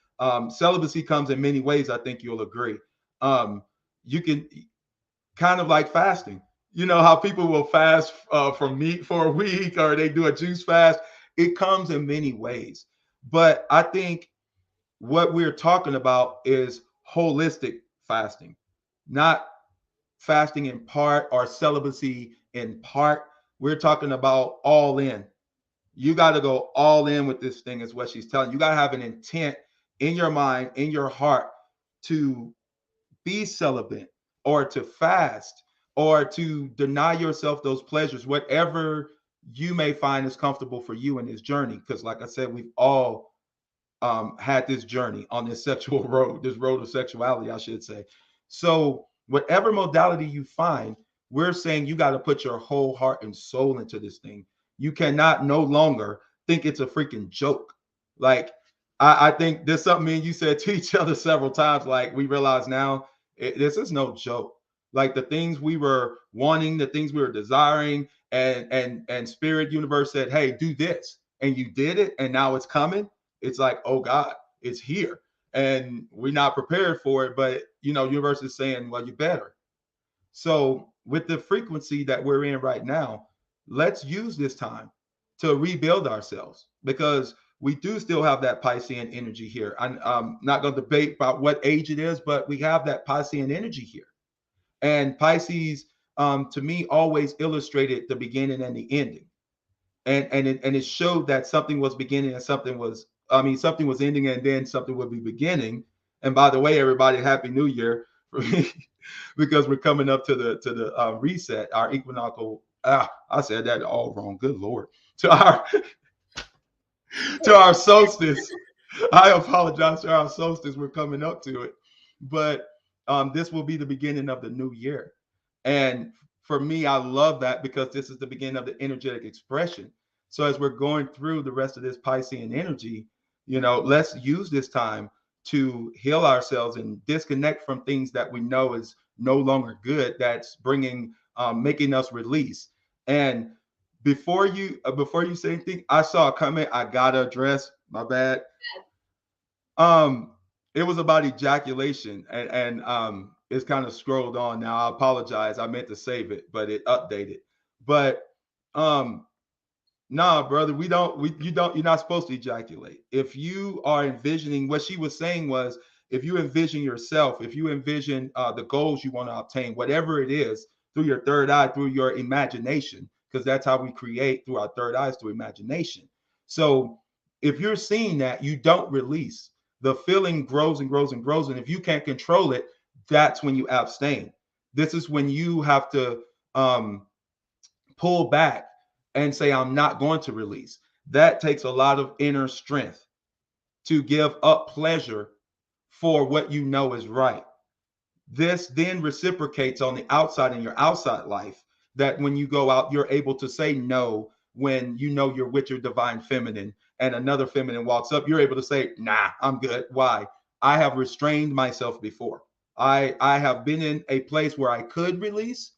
celibacy comes in many ways. I think you'll agree. You can kind of like fasting. You know how people will fast from meat for a week, or they do a juice fast. It comes in many ways. But I think what we're talking about is holistic fasting, not fasting in part or celibacy in part. We're talking about all in. You got to go all in with this thing, is what she's telling you. You got to have an intent in your mind, in your heart, to be celibate or to fast or to deny yourself those pleasures, whatever you may find is comfortable for you in this journey. Because, like I said, we've all had this journey on this sexual road, this road of sexuality, I should say. So, whatever modality you find, we're saying you got to put your whole heart and soul into this thing. You cannot no longer think it's a freaking joke. Like, I think there's something me and you said to each other several times. Like, we realize now this is no joke. Like, the things we were wanting, the things we were desiring, and spirit universe said, hey, do this. And you did it, and now it's coming. It's like, oh God, it's here. And we're not prepared for it. But universe is saying, well, you better. So with the frequency that we're in right now, let's use this time to rebuild ourselves, because we do still have that Piscean energy here. I'm not going to debate about what age it is, but we have that Piscean energy here. And Pisces, to me, always illustrated the beginning and the ending. And it showed that something was beginning and something was ending, and then something would be beginning. And by the way, everybody, happy new year for me, because we're coming up to the reset, our equinoctial. I said that all wrong. Good Lord. To our to our solstice. I apologize, to our solstice. We're coming up to it, but this will be the beginning of the new year. And for me, I love that, because this is the beginning of the energetic expression. So as we're going through the rest of this Piscean energy, let's use this time to heal ourselves and disconnect from things that we know is no longer good, that's making us release. And before you say anything, I saw a comment I gotta address. My bad. Um, it was about ejaculation, and it's kind of scrolled on now. I apologize. I meant to save it, but it updated. But um, nah, brother, you're not supposed to ejaculate. If you are envisioning, what she was saying was, if you envision yourself, if you envision the goals you want to obtain, whatever it is, through your third eye, through your imagination, because that's how we create, through our third eyes, through imagination. So if you're seeing that, you don't release. The feeling grows and grows and grows. And if you can't control it, that's when you abstain. This is when you have to pull back and say, I'm not going to release. That takes a lot of inner strength to give up pleasure for what you know is right. This then reciprocates on the outside, in your outside life, that when you go out, you're able to say no when you know you're with your divine feminine and another feminine walks up. You're able to say, nah, I'm good. Why? I have restrained myself before. I have been in a place where I could release,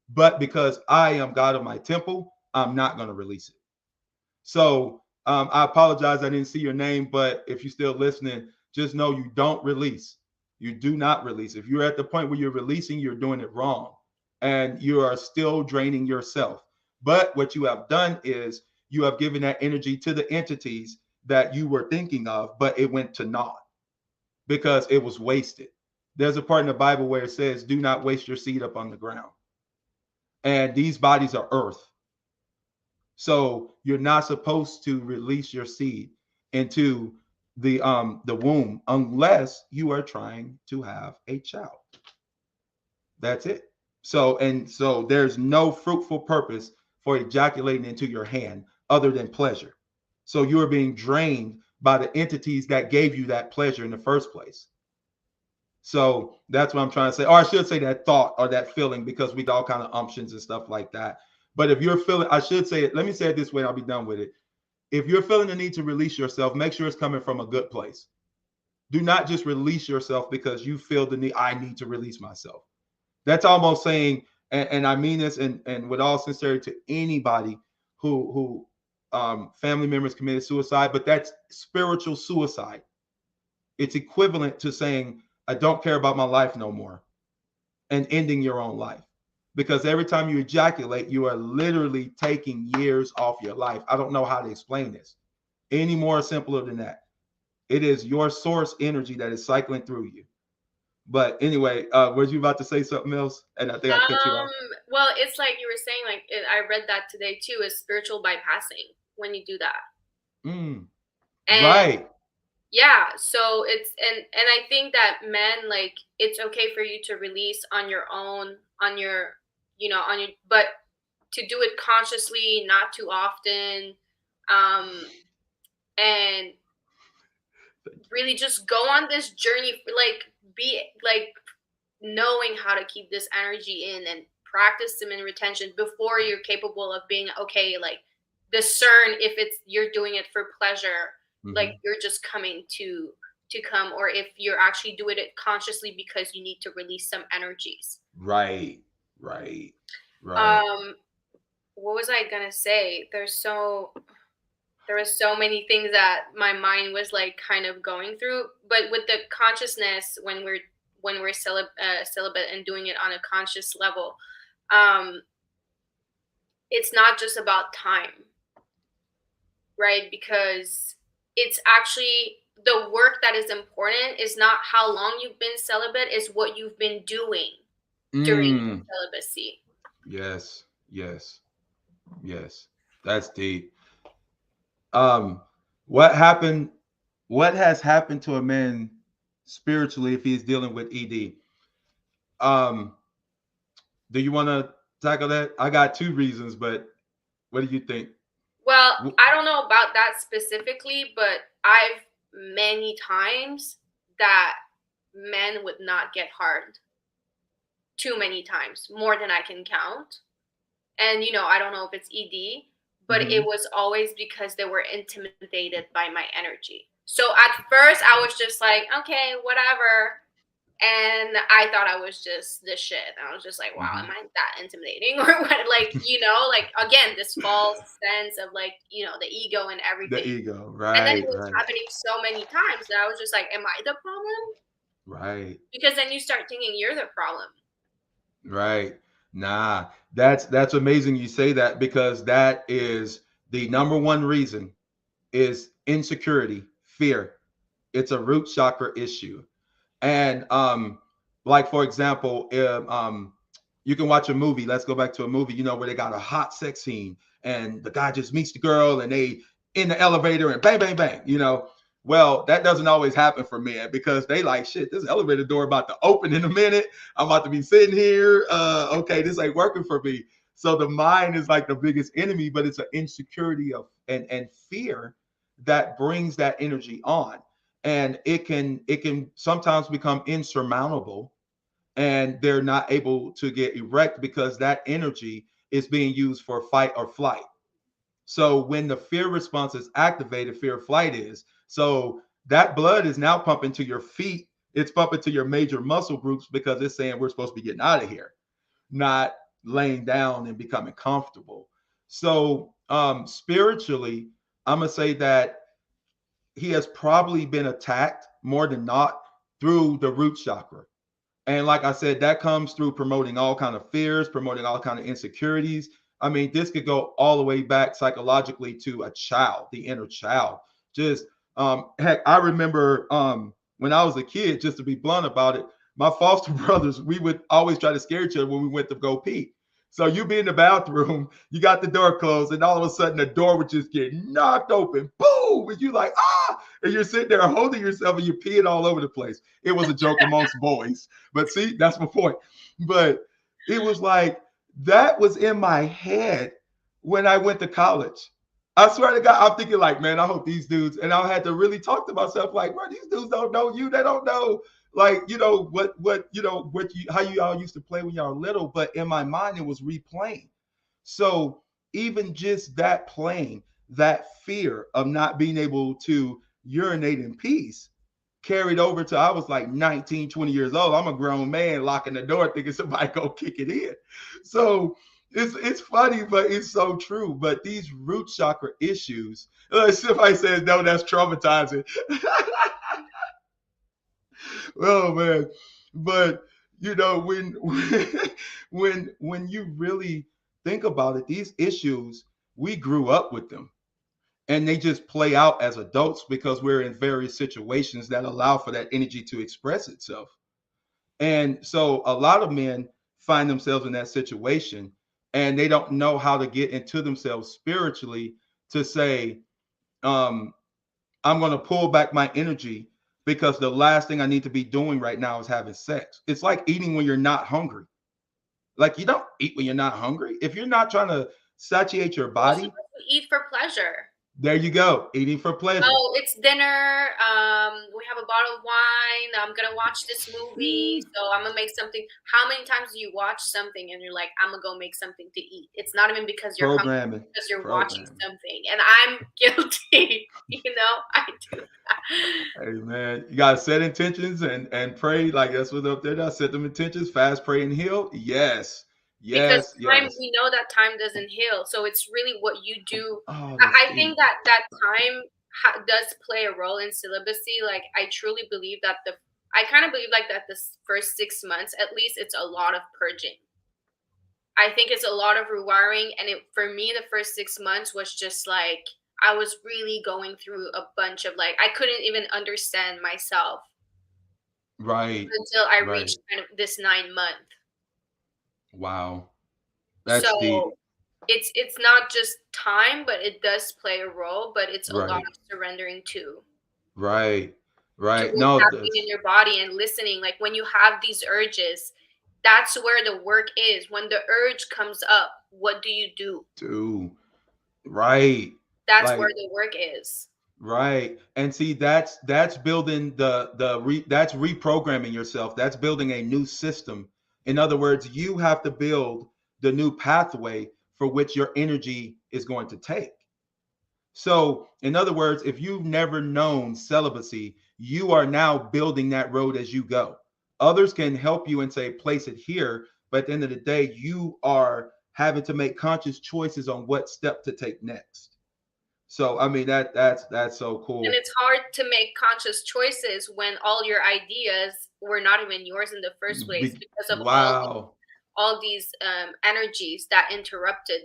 but because I am God of my temple, I'm not going to release it. So I apologize. I didn't see your name, but if you're still listening, just know you don't release. You do not release. If you're at the point where you're releasing, you're doing it wrong, and you are still draining yourself. But what you have done is you have given that energy to the entities that you were thinking of, but it went to naught because it was wasted. There's a part in the Bible where it says, do not waste your seed up on the ground. And these bodies are earth. So you're not supposed to release your seed into the womb unless you are trying to have a child. That's it. So there's no fruitful purpose for ejaculating into your hand other than pleasure. So you are being drained by the entities that gave you that pleasure in the first place. So that's what I'm trying to say. Or I should say that thought or that feeling, because we got all kind of umptions and stuff like that. But if you're feeling, I should say it, let me say it this way and I'll be done with it. If you're feeling the need to release yourself, make sure it's coming from a good place. Do not just release yourself because you feel the need, I need to release myself. That's almost saying, and I mean this and with all sincerity to anybody who family members committed suicide, but that's spiritual suicide. It's equivalent to saying, I don't care about my life no more, and ending your own life. Because every time you ejaculate, you are literally taking years off your life. I don't know how to explain this any more simpler than that. It is your source energy that is cycling through you. But anyway, was you about to say something else? And I think I cut you off. Well, it's like you were saying, like I read that today too, is spiritual bypassing when you do that. And right. Yeah, so it's and I think that men, like, it's okay for you to release on your own, on your, on your, but to do it consciously, not too often, and really just go on this journey, like be like knowing how to keep this energy in and practice some in retention before you're capable of being okay, like discern if it's you're doing it for pleasure, like you're just coming to come, or if you're actually doing it consciously because you need to release some energies. Right. What was I gonna say? There were so many things that my mind was like kind of going through, but with the consciousness, when we're celibate and doing it on a conscious level, it's not just about time, right? Because it's actually the work that is important is not how long you've been celibate, is what you've been doing during celibacy. Yes. That's deep. What has happened to a man spiritually if he's dealing with ED? Do you want to tackle that? I got two reasons, but what do you think? Well, I don't know about that specifically, but I've many times that men would not get hard. Too many times, more than I can count. And I don't know if it's ED, but it was always because they were intimidated by my energy. So at first I was just like, okay, whatever. And I thought I was just the shit. I was just like, wow, am I that intimidating? Or what? Like, like, again, this false sense of like, the ego and everything. The ego, right. And then it was happening so many times that I was just like, am I the problem? Right. Because then you start thinking you're the problem. Right. Nah, that's amazing you say that, because that is the number one reason is insecurity, fear. It's a root chakra issue. And like for example, if you can watch a movie, let's go back to a movie, where they got a hot sex scene and the guy just meets the girl and they in the elevator and bang, bang, bang, Well, that doesn't always happen for men, because they like, shit, this elevator door about to open in a minute. I'm about to be sitting here. Okay, this ain't working for me. So the mind is like the biggest enemy, but it's an insecurity of and fear that brings that energy on. And it can sometimes become insurmountable, and they're not able to get erect because that energy is being used for fight or flight. So when the fear response is activated, fear or flight is, so that blood is now pumping to your feet. It's pumping to your major muscle groups, because it's saying we're supposed to be getting out of here, not laying down and becoming comfortable. So spiritually, I'm going to say that he has probably been attacked more than not through the root chakra. And like I said, that comes through promoting all kind of fears, promoting all kind of insecurities. I mean, this could go all the way back psychologically to a child, the inner child. Just heck, I remember when I was a kid, just to be blunt about it, my foster brothers, we would always try to scare each other when we went to go pee. So you be in the bathroom, you got the door closed, and all of a sudden the door would just get knocked open. Boom! And you like, ah! And you're sitting there holding yourself and you're peeing all over the place. It was a joke amongst boys. But see, that's my point. But it was like that was in my head when I went to college. I swear to God, I'm thinking like, man, I hope these dudes, and I had to really talk to myself like, bro, these dudes don't know you. They don't know, like, how you all used to play when y'all were little. But in my mind, it was replaying. So even just that playing, that fear of not being able to urinate in peace carried over to I was like 19, 20 years old. I'm a grown man locking the door thinking somebody go kick it in. So it's funny, but it's so true. But these root chakra issues, somebody says, no, that's traumatizing. Oh man. But when when you really think about it, these issues, we grew up with them. And they just play out as adults because we're in various situations that allow for that energy to express itself. And so a lot of men find themselves in that situation and they don't know how to get into themselves spiritually to say, I'm going to pull back my energy because the last thing I need to be doing right now is having sex. It's like eating when you're not hungry. Like you don't eat when you're not hungry. If you're not trying to satiate your body, you're supposed to eat for pleasure. There you go, eating for pleasure. Oh, it's dinner. We have a bottle of wine. I'm gonna watch this movie, so I'm gonna make something. How many times do you watch something and you're like, I'm gonna go make something to eat? It's not even because you're hungry, because you're watching something. And I'm guilty. I do that. Hey man, you gotta set intentions and pray. Like that's what's up there. Now set them intentions, fast, pray, and heal. Yes. Because we know that time doesn't heal, so it's really what you do. I think that time does play a role in celibacy. Like I truly believe that I kind of believe like that the first 6 months, at least, it's a lot of purging. I think it's a lot of rewiring, and for me, the first 6 months was just like I was really going through a bunch of like I couldn't even understand myself, right, until I reached kind of this 9 month. Wow, that's deep. It's not just time, but it does play a role. But it's a lot of surrendering too. Right. No, tapping in your body and listening. Like when you have these urges, that's where the work is. When the urge comes up, what do you do? Right. That's where the work is. Right. And see, that's building that's reprogramming yourself. That's building a new system. In other words, you have to build the new pathway for which your energy is going to take. So, in other words, if you've never known celibacy, you are now building that road as you go. Others can help you and say, place it here. But at the end of the day, you are having to make conscious choices on what step to take next. So, I mean, that's so cool. And it's hard to make conscious choices when all your ideas were not even yours in the first place because of all these energies that interrupted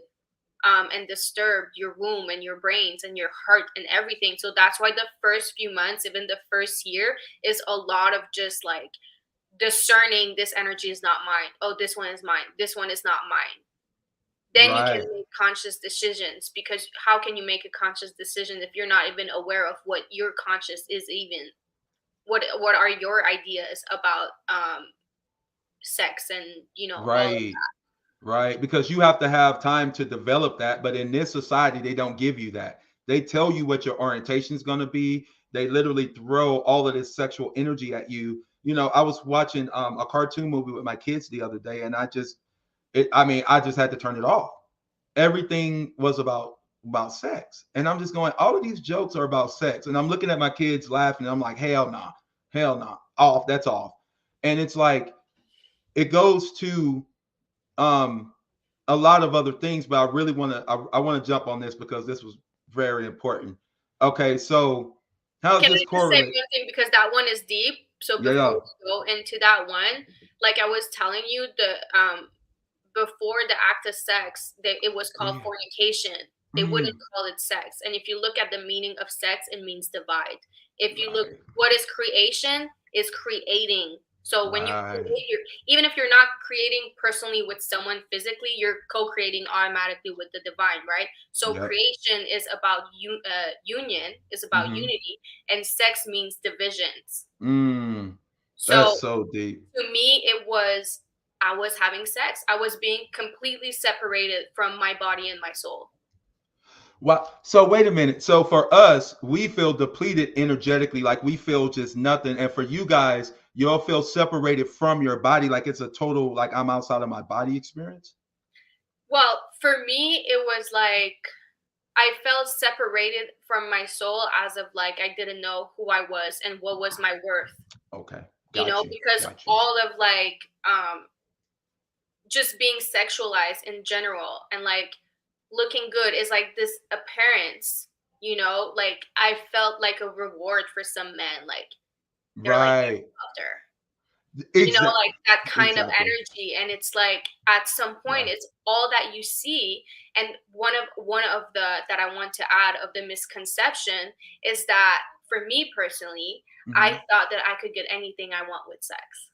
and disturbed your womb and your brains and your heart and everything. So that's why the first few months, even the first year, is a lot of just like discerning this energy is not mine. Oh, this one is mine. This one is not mine. Then you can make conscious decisions, because how can you make a conscious decision if you're not even aware of what your conscious is even? What are your ideas about sex and, all of that? Right, because you have to have time to develop that. But in this society, they don't give you that. They tell you what your orientation is going to be. They literally throw all of this sexual energy at you. I was watching a cartoon movie with my kids the other day, and I just had to turn it off. Everything was about sex, and I'm just going, all of these jokes are about sex, and I'm looking at my kids laughing, and I'm like, hell nah, off. That's off. And it's like it goes to a lot of other things, but I really want to jump on this because this was very important. Okay, so how does this correlate? Can I just say one thing, because that one is deep? So before we go into that one, like I was telling you, before the act of sex, it was called fornication. They wouldn't call it sex. And if you look at the meaning of sex, it means divide. If you look, what is creation? Is creating. So when you Right. create even if you're not creating personally with someone physically, you're co-creating automatically with the divine, right? So Yep. creation is about union, is about Mm-hmm. unity, and sex means divisions. That's So so deep. to me, I was having sex. I was being completely separated from my body and my soul. Well, so wait a minute. So for us, we feel depleted energetically, like we feel just nothing. And for you guys, you'll feel separated from your body, like it's a total, like I'm outside of my body experience. Well, for me, it was like I felt separated from my soul as of like I didn't know who I was and what was my worth, Okay. you know, Got you. because Got you. all of like just being sexualized in general and like looking good is like this appearance, you know, like I felt like a reward for some men, like they're like Right. after, you know, Exactly. like that kind of Exactly. energy. And it's like at some point Yeah. it's all that you see. And one of the that I want to add of the misconception is that for me personally, I Mm-hmm. thought that I could get anything I want with sex.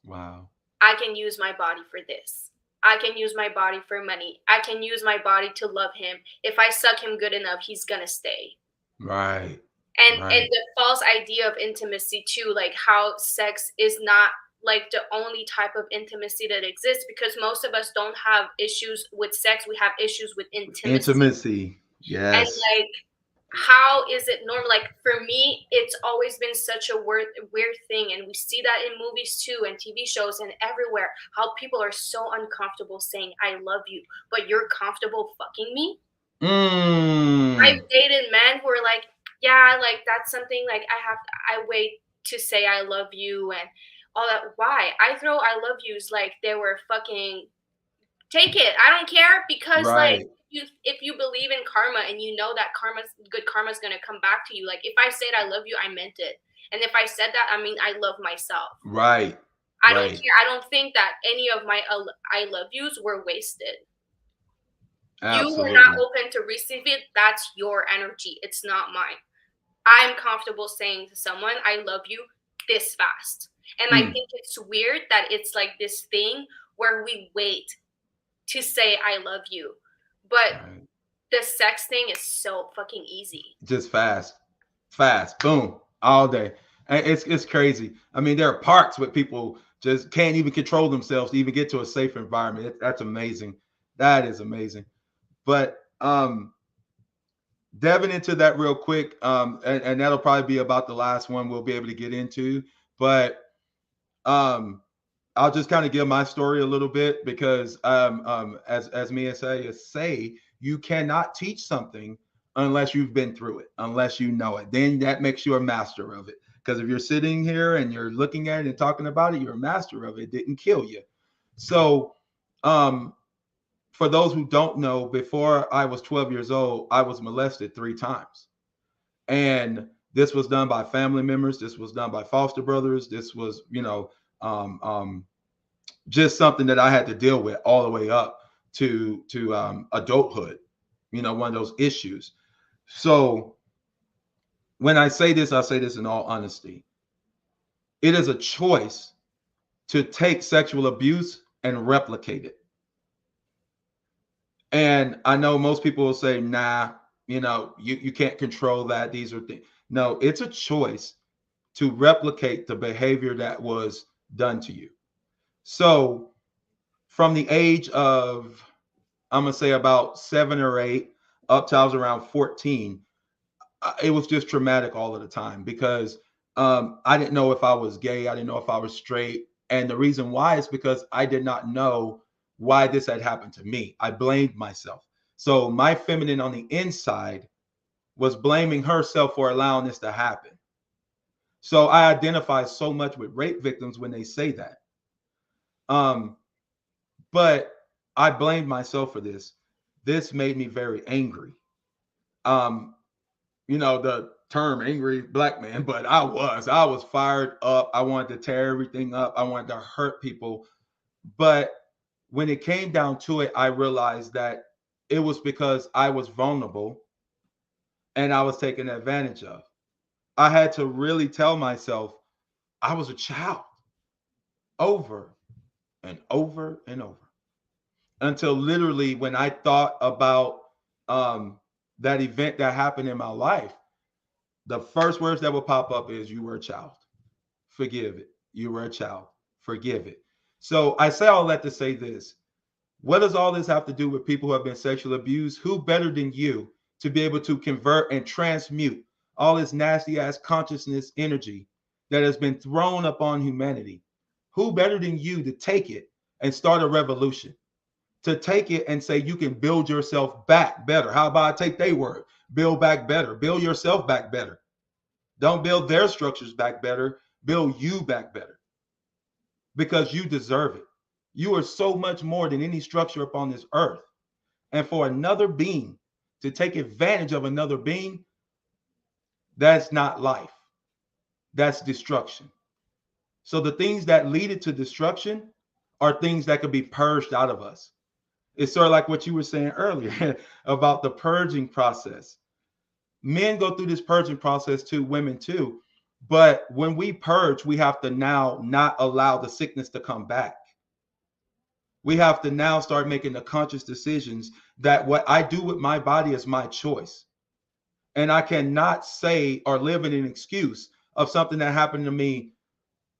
Wow. I can use my body for this. I can use my body for money. I can use my body to love him. If I suck him good enough, he's gonna stay. Right. And Right. the false idea of intimacy too, like how sex is not like the only type of intimacy that exists, because most of us don't have issues with sex, we have issues with intimacy. Intimacy. And Yes. like how is it normal? Like for me, it's always been such a weird thing, and we see that in movies too and TV shows and everywhere, how people are so uncomfortable saying I love you, but you're comfortable fucking me. I've Mm. dated men who are like, yeah, like that's something like I wait to say I love you and all that. Why? I throw I love yous like they were fucking take it. I don't care, because like Right. if you believe in karma and you know that karma's gonna come back to you. Like if I said I love you, I meant it. And if I said that, I mean I love myself. Right. I don't Right. care. I don't think that any of my I love yous were wasted. You were not Absolutely. open to receive it. That's your energy. It's not mine. I'm comfortable saying to someone, I love you this fast. And I Mm. think it's weird that it's like this thing where we wait to say I love you. But Right. the sex thing is so fucking easy. Just fast. Fast. Boom. All day. And it's crazy. I mean, there are parks where people just can't even control themselves to even get to a safe environment. That's amazing. That is amazing. But diving into that real quick, and that'll probably be about the last one we'll be able to get into. But um, I'll just kind of give my story a little bit because as Mia say, you cannot teach something unless you've been through it, unless you know it. Then that makes you a master of it. Because if you're sitting here and you're looking at it and talking about it, you're a master of it. It didn't kill you. So um, for those who don't know, before I was 12 years old, I was molested 3 times. And this was done by family members. This was done by foster brothers. This was, um, um, just something that I had to deal with all the way up to adulthood. One of those issues. So when I say this in all honesty. It is a choice to take sexual abuse and replicate it. And I know most people will say, nah, you can't control that. These are things. No, it's a choice to replicate the behavior that was done to you. So from the age of, I'm going to say about 7 or 8 up to I was around 14, it was just traumatic all of the time because I didn't know if I was gay. I didn't know if I was straight. And the reason why is because I did not know why this had happened to me. I blamed myself. So my feminine on the inside was blaming herself for allowing this to happen. So I identify so much with rape victims when they say that. Um, but I blamed myself for this. This made me very angry. Um, the term angry black man, but I was fired up. I wanted to tear everything up. I wanted to hurt people. But when it came down to it, I realized that it was because I was vulnerable and I was taken advantage of. I had to really tell myself, I was a child over and over and over until literally when I thought about that event that happened in my life, the first words that would pop up is, "You were a child. Forgive it. You were a child. Forgive it." So I say all that to say this. What does all this have to do with people who have been sexually abused? Who better than you to be able to convert and transmute all this nasty ass consciousness energy that has been thrown upon humanity? Who better than you to take it and start a revolution? To take it and say you can build yourself back better. How about I take their word? Build back better. Build yourself back better. Don't build their structures back better. Build you back better because you deserve it. You are so much more than any structure upon this earth. And for another being to take advantage of another being, that's not life. That's destruction. So the things that lead it to destruction are things that could be purged out of us. It's sort of like what you were saying earlier about the purging process. Men go through this purging process too, women too. But when we purge, we have to now not allow the sickness to come back. We have to now start making the conscious decisions that what I do with my body is my choice. And I cannot say or live in an excuse of something that happened to me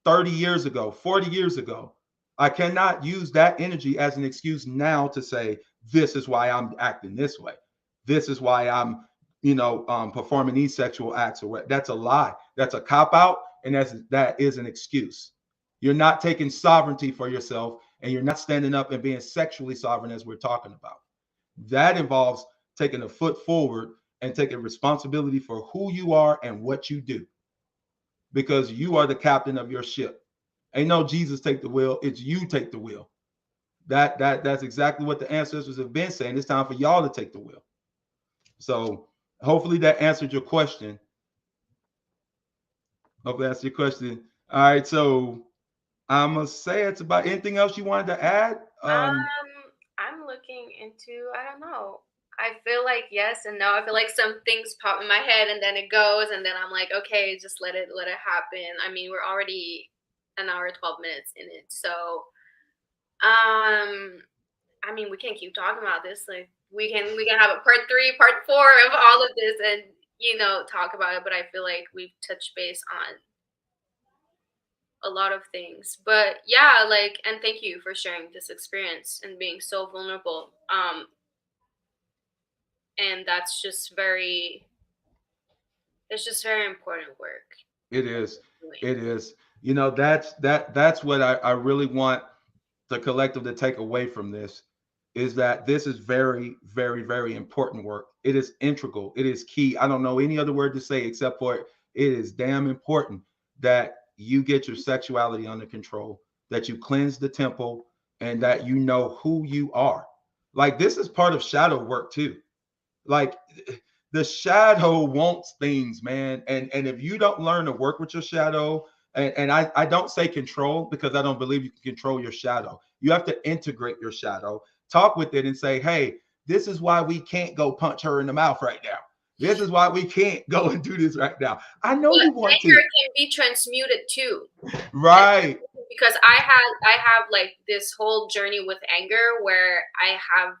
30 years ago, 40 years ago. I cannot use that energy as an excuse now to say, this is why I'm acting this way. This is why I'm, performing these sexual acts or what. That's a lie. That's a cop out. And that is an excuse. You're not taking sovereignty for yourself and you're not standing up and being sexually sovereign as we're talking about. That involves taking a foot forward and taking responsibility for who you are and what you do, because you are the captain of your ship. Ain't no Jesus take the wheel, it's you take the wheel. That's exactly what the ancestors have been saying. It's time for y'all to take the wheel. So hopefully that answered your question. Hopefully that's your question. All right, so I'm gonna say it's about anything else you wanted to add. I'm looking into, I don't know. I feel like yes and no. I feel like some things pop in my head and then it goes and then I'm like, okay, just let it happen. I mean, we're already an hour 12 minutes in it. So I mean, we can keep talking about this. Like we can have a part 3, part 4 of all of this and talk about it, but I feel like we've touched base on a lot of things. But yeah, like, and thank you for sharing this experience and being so vulnerable. And that's just it's just very important work. It is. It is. That's what I really want the collective to take away from this, is that this is very, very, very important work. It is integral. It is key. I don't know any other word to say except for it is damn important that you get your sexuality under control, that you cleanse the temple, and that you know who you are. Like this is part of shadow work too. Like the shadow wants things, man. And if you don't learn to work with your shadow, and I don't say control because I don't believe you can control your shadow. You have to integrate your shadow, talk with it and say, hey, this is why we can't go punch her in the mouth right now. This is why we can't go and do this right now. I know but you want anger to. can be transmuted too. Right. Because I have like this whole journey with anger where I have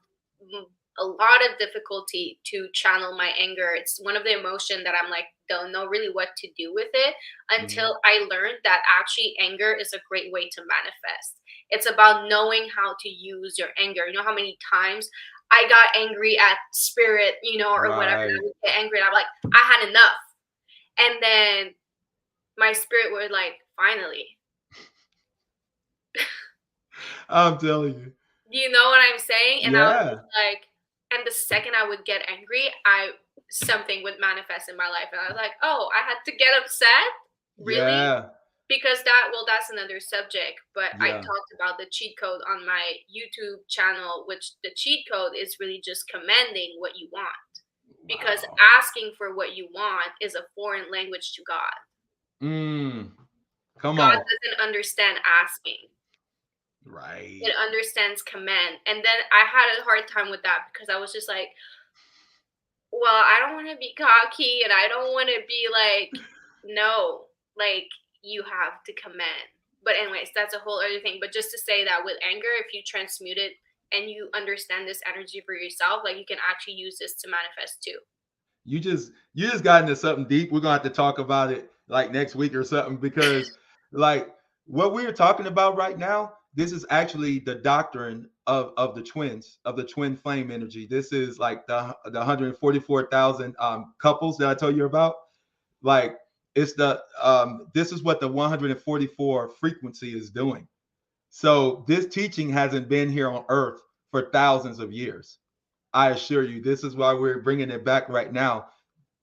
a lot of difficulty to channel my anger. It's one of the emotion that I'm like don't know really what to do with it until I learned that actually anger is a great way to manifest. It's about knowing how to use your anger. You know how many times I got angry at spirit, or whatever. I would get angry and I'm like, I had enough. And then my spirit would like, finally. I'm telling you. You know what I'm saying? And I was Yeah. just like, and the second I would get angry, something would manifest in my life. And I was like, oh, I had to get upset? Really? Yeah. Because that's another subject. But I Yeah. talked about the cheat code on my YouTube channel, which the cheat code is really just commanding what you want. Because asking for what you want is a foreign language to God. Come God on. doesn't understand asking. Right. It understands command. And then I had a hard time with that because I was just like, well, I don't want to be cocky and I don't want to be like, no, like you have to command. But anyways, that's a whole other thing. But just to say that with anger, if you transmute it and you understand this energy for yourself, like, you can actually use this to manifest too. You just got into something deep. We're gonna have to talk about it like next week or something, because like what we're talking about right now, this is actually the doctrine of the twins, of the twin flame energy. This is like the 144,000 couples that I told you about. Like, it's the this is what the 144 frequency is doing. So this teaching hasn't been here on earth for thousands of years. I assure you, this is why we're bringing it back right now,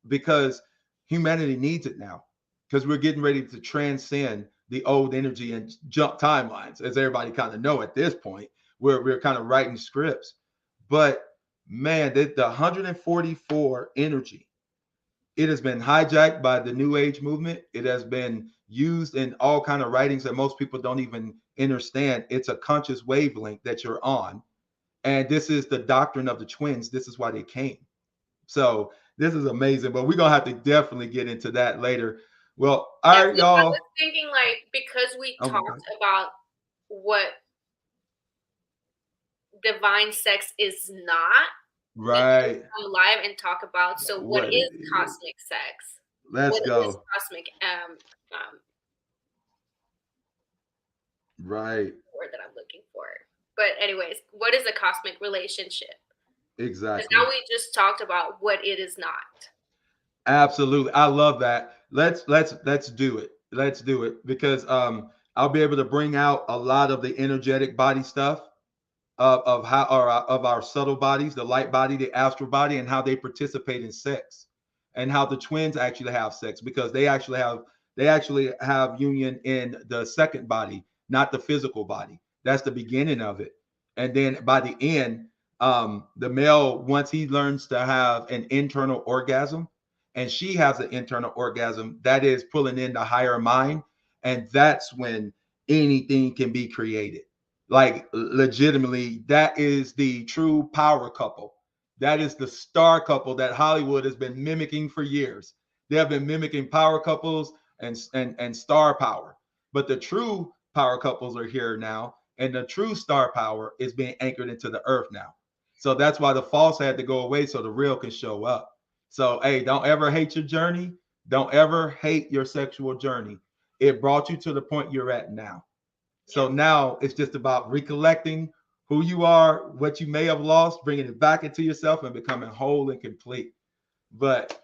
because humanity needs it now, because we're getting ready to transcend the old energy and jump timelines, as everybody kind of know at this point. We're kind of writing scripts. But man, the 144 energy, it has been hijacked by the new age movement. It has been used in all kind of writings that most people don't even understand. It's a conscious wavelength that you're on, and this is the doctrine of the twins. This is why they came. So this is amazing, but we're gonna have to definitely get into that later. Well, all Yeah, right, because I y'all. was thinking, like, because we Oh my God. talked about what divine sex is not, and then Right. come live and talk about, so what What is it is. cosmic sex? Let's What is go. cosmic Right. word that I'm looking for? But anyways, what is a cosmic relationship? Because Exactly. now we just talked about what it is not. Absolutely. I love that. Let's do it. Let's do it, because I'll be able to bring out a lot of the energetic body stuff of how, or of our subtle bodies, the light body, the astral body, and how they participate in sex, and how the twins actually have sex, because they actually have union in the second body, not the physical body. That's the beginning of it. And then by the end, the male, once he learns to have an internal orgasm, and she has an internal orgasm, that is pulling in the higher mind, and that's when anything can be created. Like, legitimately, that is the true power couple. That is the star couple that Hollywood has been mimicking for years. They have been mimicking power couples and star power. But the true power couples are here now, and the true star power is being anchored into the earth now. So that's why the false had to go away so the real can show up. So, hey, don't ever hate your journey. Don't ever hate your sexual journey. It brought you to the point you're at now. Yeah. So now it's just about recollecting who you are, what you may have lost, bringing it back into yourself, and becoming whole and complete. But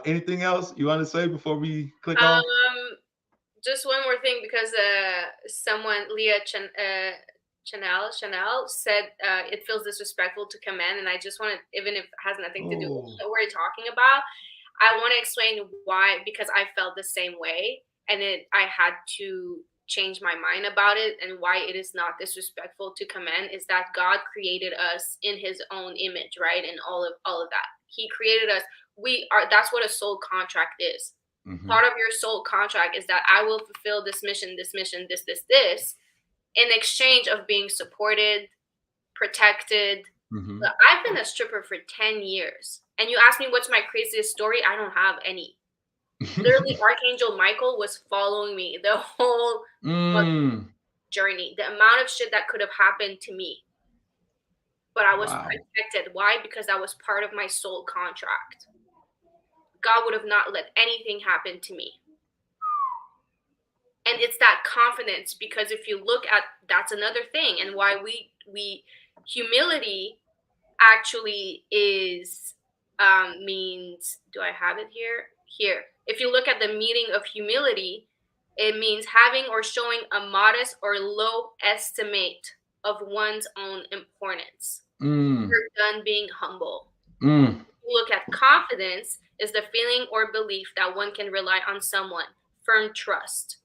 anything else you want to say before we click off? Just one more thing, because someone, Leah Chanel said, it feels disrespectful to command, and I just want to, even if it has nothing to do with Oh, what we're talking about, I want to explain why, because I felt the same way, and I had to change my mind about it, and why it is not disrespectful to command is that God created us in His own image, right? And all of that. He created us. We are. That's what a soul contract is. mm-hmm. Part of your soul contract is that I will fulfill this mission, this, in exchange of being supported, protected. Mm-hmm. But I've been a stripper for 10 years. And you ask me what's my craziest story? I don't have any. Literally, Archangel Michael was following me the whole mm. journey. The amount of shit that could have happened to me. But I was Wow. protected. Why? Because that was part of my soul contract. God would have not let anything happen to me. And it's that confidence, because if you look at, that's another thing, and why we humility actually is means, do I have it here, if you look at the meaning of humility, it means having or showing a modest or low estimate of one's own importance. Mm. You're done being humble. Mm. If you look at confidence, is the feeling or belief that one can rely on someone, firm trust.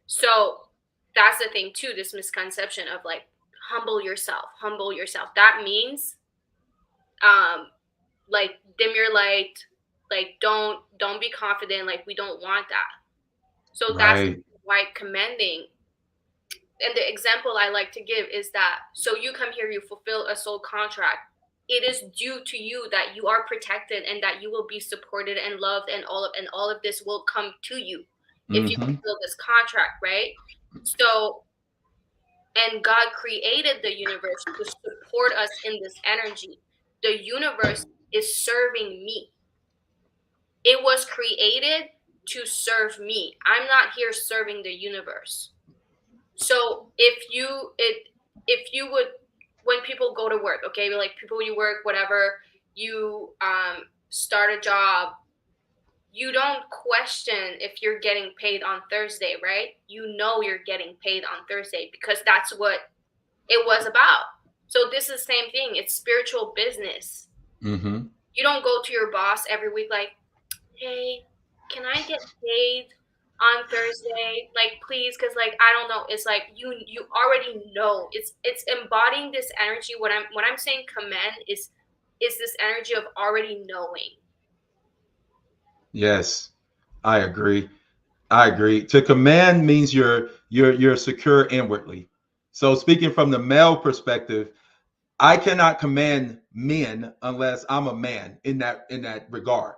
So that's the thing too, this misconception of, like, humble yourself. That means like, dim your light, like, don't be confident, like, we don't want that. So that's Right. why commanding, and the example I like to give is that, so you come here, you fulfill a soul contract, it is due to you that you are protected, and that you will be supported and loved, and all of this will come to you. if you Mm-hmm. fulfill this contract, right? So, and God created the universe to support us in this energy. The universe is serving me. It was created to serve me. I'm not here serving the universe. So if you would, when people go to work, okay, like people you work, whatever, you start a job, you don't question if you're getting paid on Thursday, right? You know you're getting paid on Thursday because that's what it was about. So this is the same thing. It's spiritual business. Mm-hmm. You don't go to your boss every week like, hey, can I get paid on Thursday? Like, please, because like I don't know. It's like you already know. It's embodying this energy. What I'm saying command is this energy of already knowing. Yes, I agree. I agree. To command means you're secure inwardly. So speaking from the male perspective, I cannot command men unless I'm a man in that regard.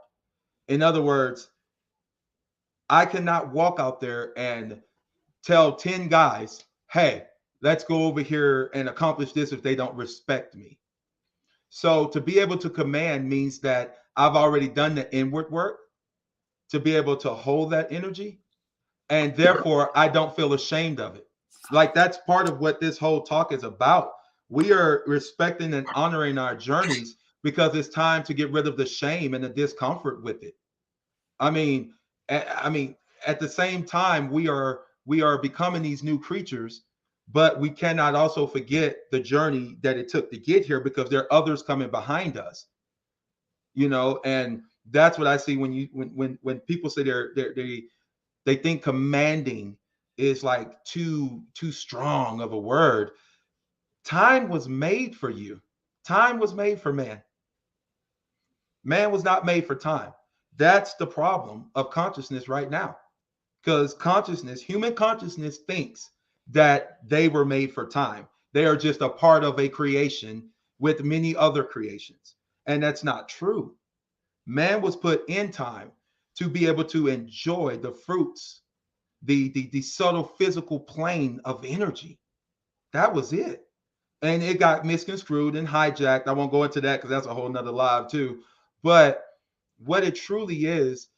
In other words, I cannot walk out there and tell 10 guys, "Hey, let's go over here and accomplish this," if they don't respect me. So to be able to command means that I've already done the inward work to be able to hold that energy, and therefore I don't feel ashamed of it. Like that's part of what this whole talk is about. We are respecting and honoring our journeys because it's time to get rid of the shame and the discomfort with it. I mean, I mean, at the same time, we are becoming these new creatures, but we cannot also forget the journey that it took to get here because there are others coming behind us, and that's what I see when people say they think commanding is like too strong of a word. Time was made for you. Time was made for man. Man was not made for time. That's the problem of consciousness right now. Because human consciousness thinks that they were made for time. They are just a part of a creation with many other creations. And that's not true. Man was put in time to be able to enjoy the fruits, the subtle physical plane of energy. That was it. And it got misconstrued and hijacked. I won't go into that because that's a whole nother live too. But what it truly is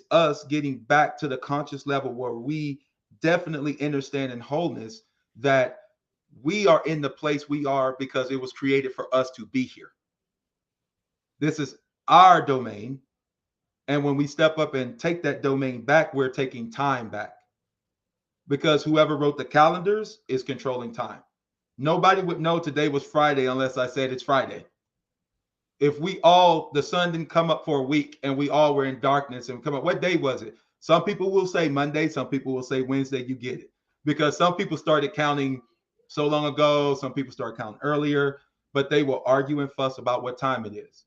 us getting back to the conscious level where we definitely understand in wholeness that we are in the place we are because it was created for us to be here. This is our domain. And when we step up and take that domain back, we're taking time back because whoever wrote the calendars is controlling time. Nobody would know today was Friday unless I said it's Friday. If the sun didn't come up for a week and we all were in darkness and come up, what day was it? Some people will say Monday, some people will say Wednesday. You get it. Because some people started counting so long ago, some people started counting earlier, but they will argue and fuss about what time it is.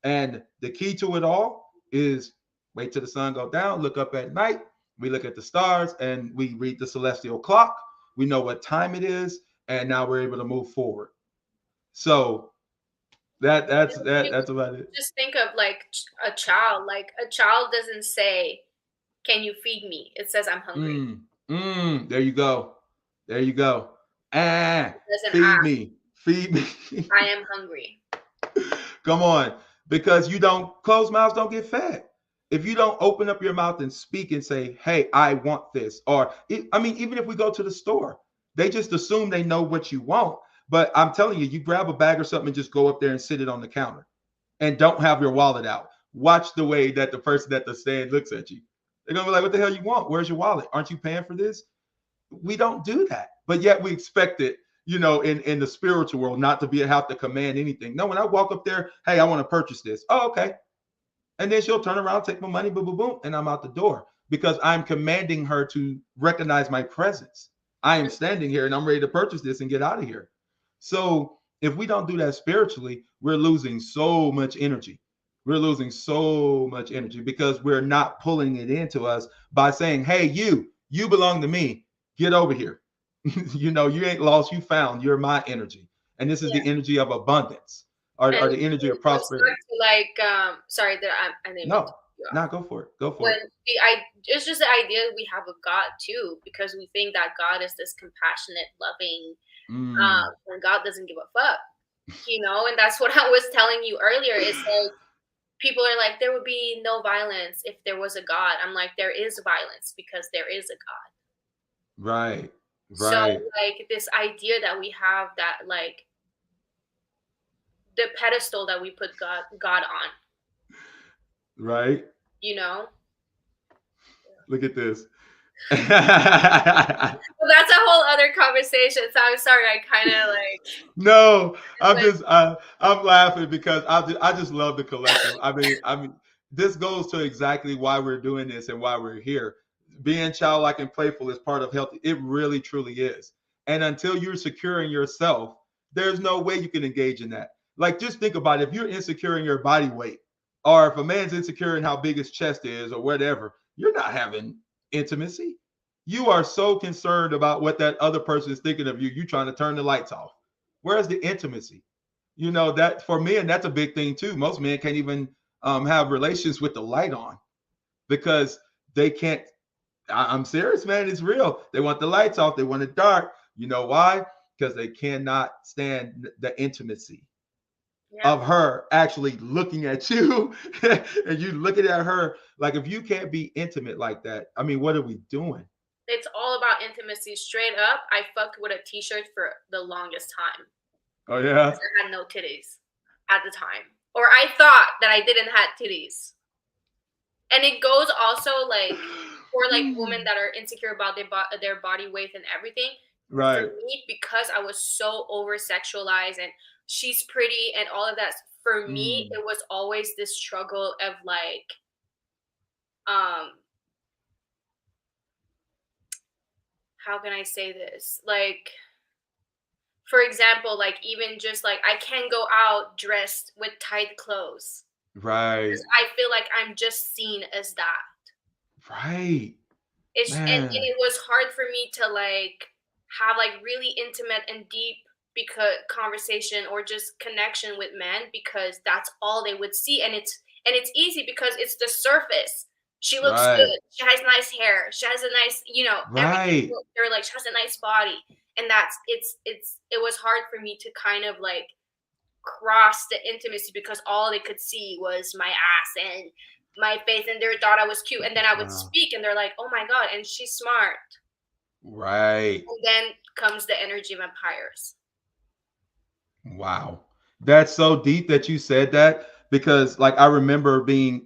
And the key to it all is wait till the sun go down, look up at night. We look at the stars and we read the celestial clock. We know what time it is, and now we're able to move forward. So that's about it. Just think of like a child. Like a child doesn't say, "Can you feed me?" It says, "I'm hungry." There you go. There you go. It doesn't Feed ask, me. Feed me. "I am hungry." Come on. Because you don't, closed mouths don't get fed. If you don't open up your mouth and speak and say, hey, I want this, or even if we go to the store, they just assume they know what you want. But I'm telling you, you grab a bag or something and just go up there and sit it on the counter and don't have your wallet out. Watch the way that the person at the stand looks at you. They're going to be like, what the hell you want? Where's your wallet? Aren't you paying for this? We don't do that. But yet we expect it, in the spiritual world, not to have to command anything. No, when I walk up there, hey, I want to purchase this. Oh, okay. And then she'll turn around, take my money, boom, boom, boom, and I'm out the door because I'm commanding her to recognize my presence. I am standing here and I'm ready to purchase this and get out of here. So if we don't do that spiritually, we're losing so much energy. We're losing so much energy because we're not pulling it into us by saying, hey, you belong to me. Get over here. You ain't lost, you found. You're my energy. And this is the energy of abundance or And the energy of we'll start prosperity. to like, sorry that I didn't mean to. No. Nah, go for it. Go for When it. it's just the idea we have of God too, because we think that God is this compassionate, loving, Mm, when God doesn't give a fuck, and that's what I was telling you earlier. It's like people are like, there would be no violence if there was a God. I'm like, there is violence because there is a God. right. So Right. like this idea that we have, that like the pedestal that we put God on, Right. you know. Look at this. Well, that's a whole other conversation. So I'm sorry, I kind of like No, I'm went. just I'm laughing because I just love the collective. I mean, this goes to exactly why we're doing this and why we're here. Being childlike and playful is part of healthy. It really truly is. And until you're secure in yourself, there's no way you can engage in that. Like just think about it. If you're insecure in your body weight, or if a man's insecure in how big his chest is, or whatever, you're not having intimacy. You are so concerned about what that other person is thinking of you. You trying to turn the lights off. Where's the intimacy? That for men, that's a big thing too. Most men can't even have relations with the light on because they can't. I'm serious, man. It's real. They want the lights off. They want it dark. You know why? Because they cannot stand the intimacy Yeah, of her actually looking at you and you looking at her. Like if you can't be intimate like that, I mean, what are we doing? it's all about intimacy. Straight up, I fucked with a t-shirt for the longest time Oh yeah. because I had no titties at the time, or I thought that I didn't have titties. And it goes also like for like women that are insecure about their body weight and everything. For Right. me, because I was so over sexualized and she's pretty and all of that, for me Mm, it was always this struggle of like, um how can I say this, like, for example, like even just like I can't go out dressed with tight clothes right. because I feel like I'm just seen as that. Right. And Man. it was hard for me to like have like really intimate and deep because conversation or just connection with men, because that's all they would see. And it's easy because it's the surface. She looks Right. good, she has nice hair, she has a nice, everything. Right. They're like, she has a nice body. And that's it was hard for me to kind of like cross the intimacy because all they could see was my ass and my face, and they thought I was cute. And then I would Wow. speak and they're like, oh my God, and she's smart. Right. And then comes the energy vampires. Wow. That's so deep that you said that because like I remember being,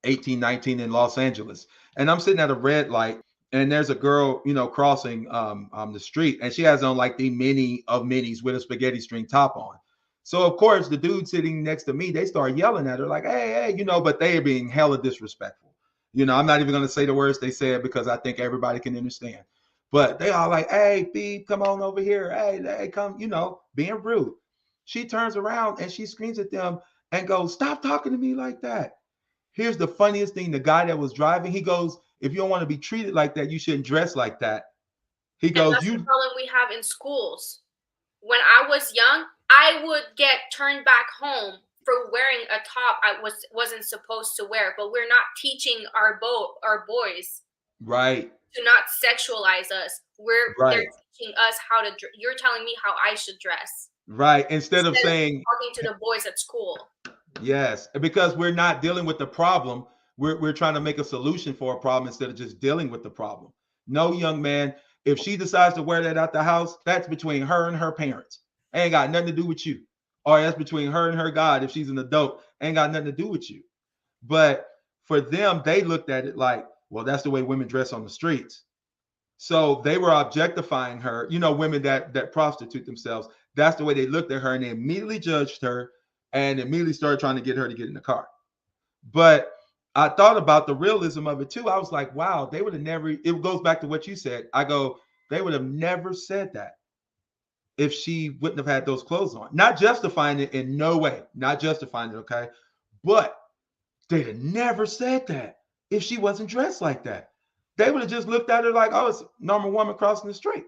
18, 19 in Los Angeles. And I'm sitting at a red light and there's a girl, crossing the street and she has on like the mini of minis with a spaghetti string top on. So of course the dude sitting next to me, they start yelling at her like, hey, but they are being hella disrespectful. I'm not even gonna say the words they said because I think everybody can understand. But they all like, hey, B, come on over here. Hey, come, being rude. She turns around and she screams at them and goes, stop talking to me like that. Here's the funniest thing. The guy that was driving, he goes, if you don't want to be treated like that, you shouldn't dress like that. He And goes, that's the you problem we have in schools. When I was young, I would get turned back home for wearing a top I wasn't supposed to wear. But we're not teaching our boys right, to not sexualize us. They're right, teaching us how to. You're telling me how I should dress right. Instead of instead of saying, talking to the boys at school. yes, because we're not dealing with the problem. We're trying to make a solution for a problem instead of just dealing with the problem. No, young man, if she decides to wear that out the house, that's between her and her parents. Ain't got nothing to do with you. Or that's between her and her God if she's an adult. Ain't got nothing to do with you. But for them, they looked at it like, well, that's the way women dress on the streets. So they were objectifying her, women that prostitute themselves. That's the way they looked at her, and they immediately judged her and immediately started trying to get her to get in the car. But I thought about the realism of it too. I was like, wow, they would have never, it goes back to what you said. I go, they would have never said that if she wouldn't have had those clothes on. Not justifying it in no way, not justifying it, okay? But they'd have never said that if she wasn't dressed like that. They would have just looked at her like, oh, it's a normal woman crossing the street.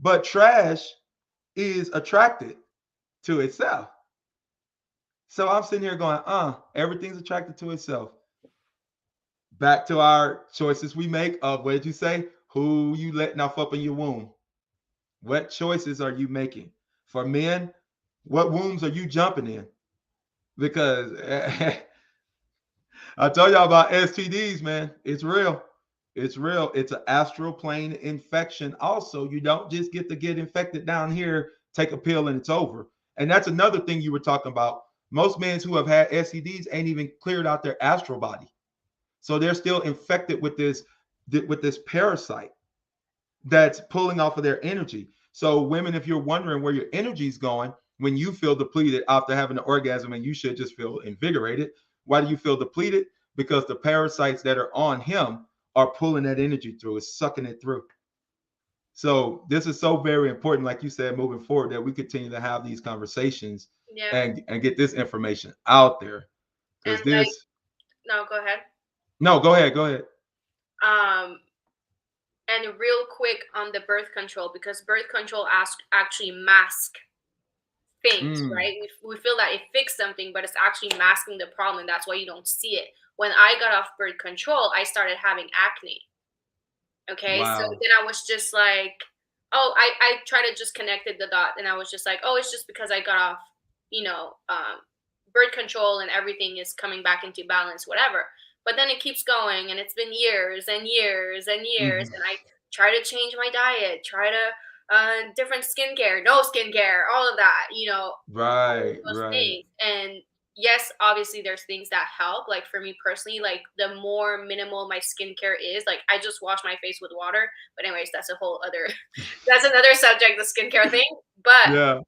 But trash is attracted to itself. So I'm sitting here going, everything's attracted to itself. back to our choices we make of, what did you say? Who you letting off up in your womb? What choices are you making? For men, what wombs are you jumping in? Because I told y'all about STDs, man. It's real. It's real. It's an astral plane infection. Also, you don't just get to get infected down here, take a pill, and it's over. And that's another thing you were talking about. Most men who have had STDs ain't even cleared out their astral body. So they're still infected with this parasite that's pulling off of their energy. So women, if you're wondering where your energy is going when you feel depleted after having an orgasm, and you should just feel invigorated, why do you feel depleted? Because the parasites that are on him are pulling that energy through, it's sucking it through. So this is so very important, like you said, moving forward, that we continue to have these conversations Yeah. and get this information out there. And Because like, this no, go ahead. No, go ahead, go ahead. And real quick on the birth control, because birth control actually mask things, right? We feel that it fixed something, but it's actually masking the problem, and that's why you don't see it. When I got off birth control, I started having acne. Okay, so Wow. then I was just like, oh, I tried to just connected the dot, and I was just like, oh, it's just because I got off, birth control, and everything is coming back into balance, whatever. But then it keeps going, and it's been years and years and years, and I try to change my diet, try to different skincare, no skincare, all of that, all Right, of those right. things. And yes, obviously there's things that help. Like for me personally, like the more minimal my skincare is, like I just wash my face with water. But anyways, that's a whole other that's another subject, the skincare thing. But Yeah.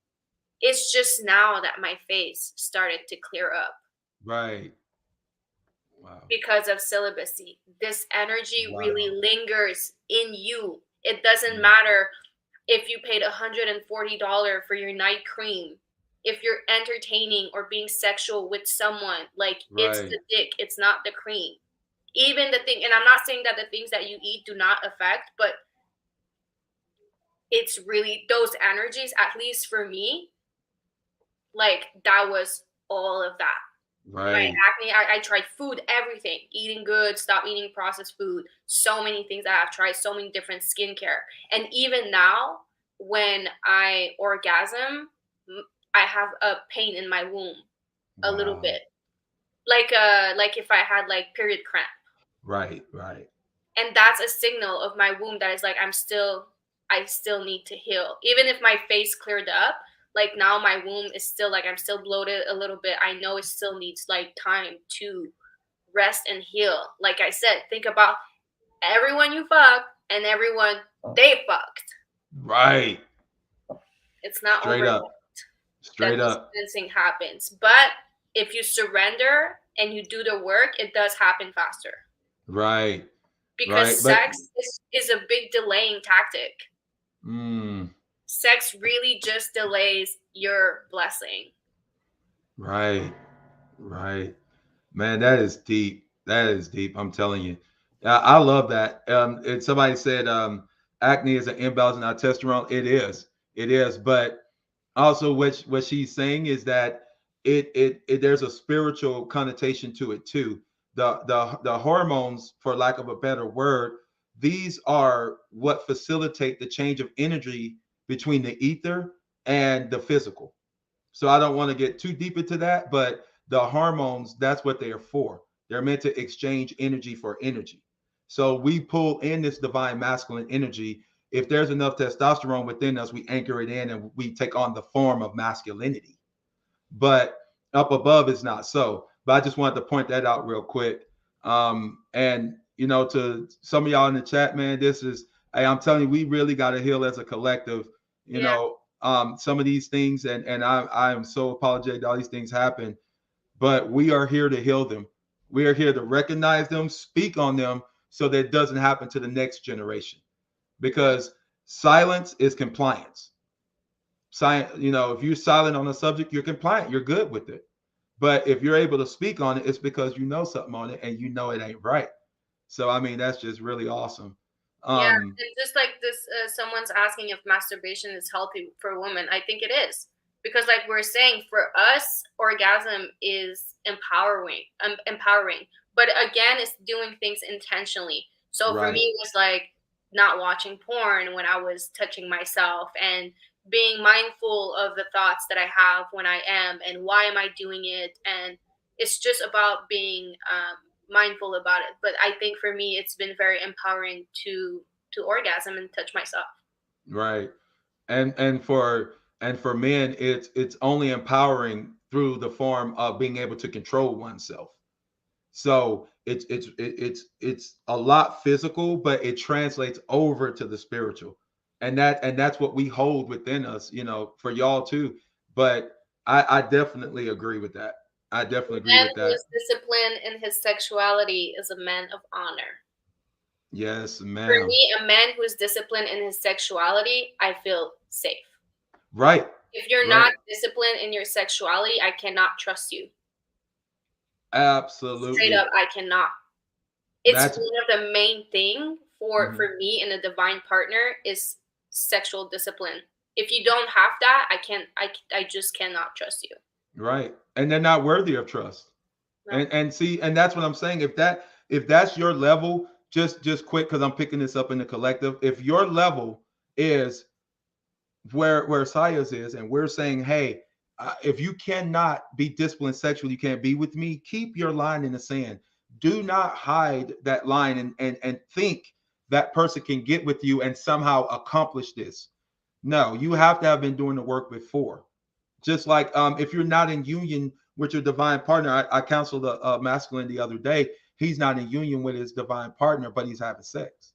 it's just now that my face started to clear up Right. Wow. because of celibacy. This energy really Wow. lingers in you. It doesn't Mm. matter if you paid $140 for your night cream, if you're entertaining or being sexual with someone, like it's Right. the dick, it's not the cream. Even the thing, and I'm not saying that the things that you eat do not affect, but it's really those energies, at least for me, like that was all of that. My Right. acne, I tried food, everything, eating good, stop eating processed food, so many things that I've tried, so many different skincare. And even now, when I orgasm, I have a pain in my womb a little Wow. bit. Like if I had like period cramp. Right. Right. And that's a signal of my womb that is like I still need to heal. Even if my face cleared up, like now my womb is still like I'm still bloated a little bit. I know it still needs like time to rest and heal. Like I said, think about everyone you fuck and everyone they fucked. Right. It's not Straight overnight up. that Straight this up. cleansing happens. But if you surrender and you do the work, it does happen faster. Right. Because Right. But sex is a big delaying tactic. mm, Sex really just delays your blessing. right. Right. Man, that is deep. That is deep. I'm telling you. I love that. And somebody said acne is an imbalance in our testosterone. It is. It is. But also what she's saying is that it there's a spiritual connotation to it too. The hormones, for lack of a better word, these are what facilitate the change of energy between the ether and the physical. So I don't want to get too deep into that, but the hormones, that's what they are for. They're meant to exchange energy for energy. So we pull in this divine masculine energy. If there's enough testosterone within us, we anchor it in and we take on the form of masculinity. But up above is not so. But I just wanted to point that out real quick. And to some of y'all in the chat, man, this is, hey, I'm telling you, we really got to heal as a collective. You Yeah. know, some of these things, and I am so apologetic that all these things happen, but we are here to heal them. We are here to recognize them, speak on them, so that it doesn't happen to the next generation. Because silence is compliance. If you're silent on a subject, you're compliant, you're good with it. But if you're able to speak on it, it's because you know something on it and you know it ain't right. So I mean, that's just really awesome. Yeah, Um, and just like this, someone's asking if masturbation is healthy for women. I think it is because, like we're saying, for us, orgasm is empowering. Empowering, but again, it's doing things intentionally. So for me, Right. it was like not watching porn when I was touching myself, and being mindful of the thoughts that I have when I am, and why am I doing it. And it's just about being mindful about it. But I think for me, it's been very empowering to orgasm and touch myself. Right. And for men, it's only empowering through the form of being able to control oneself. So it's a lot physical, but it translates over to the spiritual, and that's what we hold within us, for y'all too. But I definitely agree with that. I A definitely agree man with who that. is disciplined in his sexuality is a man of honor. Yes, For ma'am. me, a man who is disciplined in his sexuality, I feel safe. Right, If you're right. not disciplined in your sexuality, I cannot trust you. Straight Absolutely. up, I cannot. It's That's one of the main thing mhm. for me and a divine partner is sexual discipline. If you don't have that, I just cannot trust you. Right, and they're not worthy of trust. No. And see, and that's what I'm saying. If that's your level, just quick, because I'm picking this up in the collective. If your level is where Saya's is, and we're saying, hey, if you cannot be disciplined sexually, you can't be with me. Keep your line in the sand. Do not hide that line and think that person can get with you and somehow accomplish this. No, you have to have been doing the work before. Just like if you're not in union with your divine partner, I counseled a masculine the other day. He's not in union with his divine partner, but he's having sex.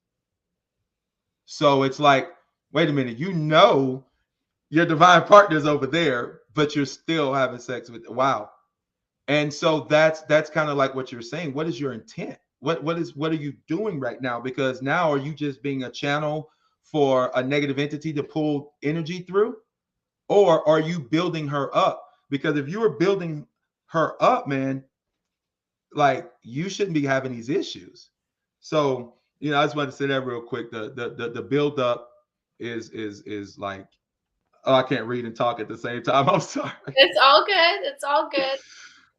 So it's like, wait a minute, your divine partner's over there, but you're still having sex with. Wow. And so that's kind of like what you're saying. What is your intent? What are you doing right now? Because now, are you just being a channel for a negative entity to pull energy through? Or are you building her up? Because if you were building her up, man, like, you shouldn't be having these issues. So, I just wanted to say that real quick. The build up is like, oh, I can't read and talk at the same time. I'm sorry. It's all good. It's all good.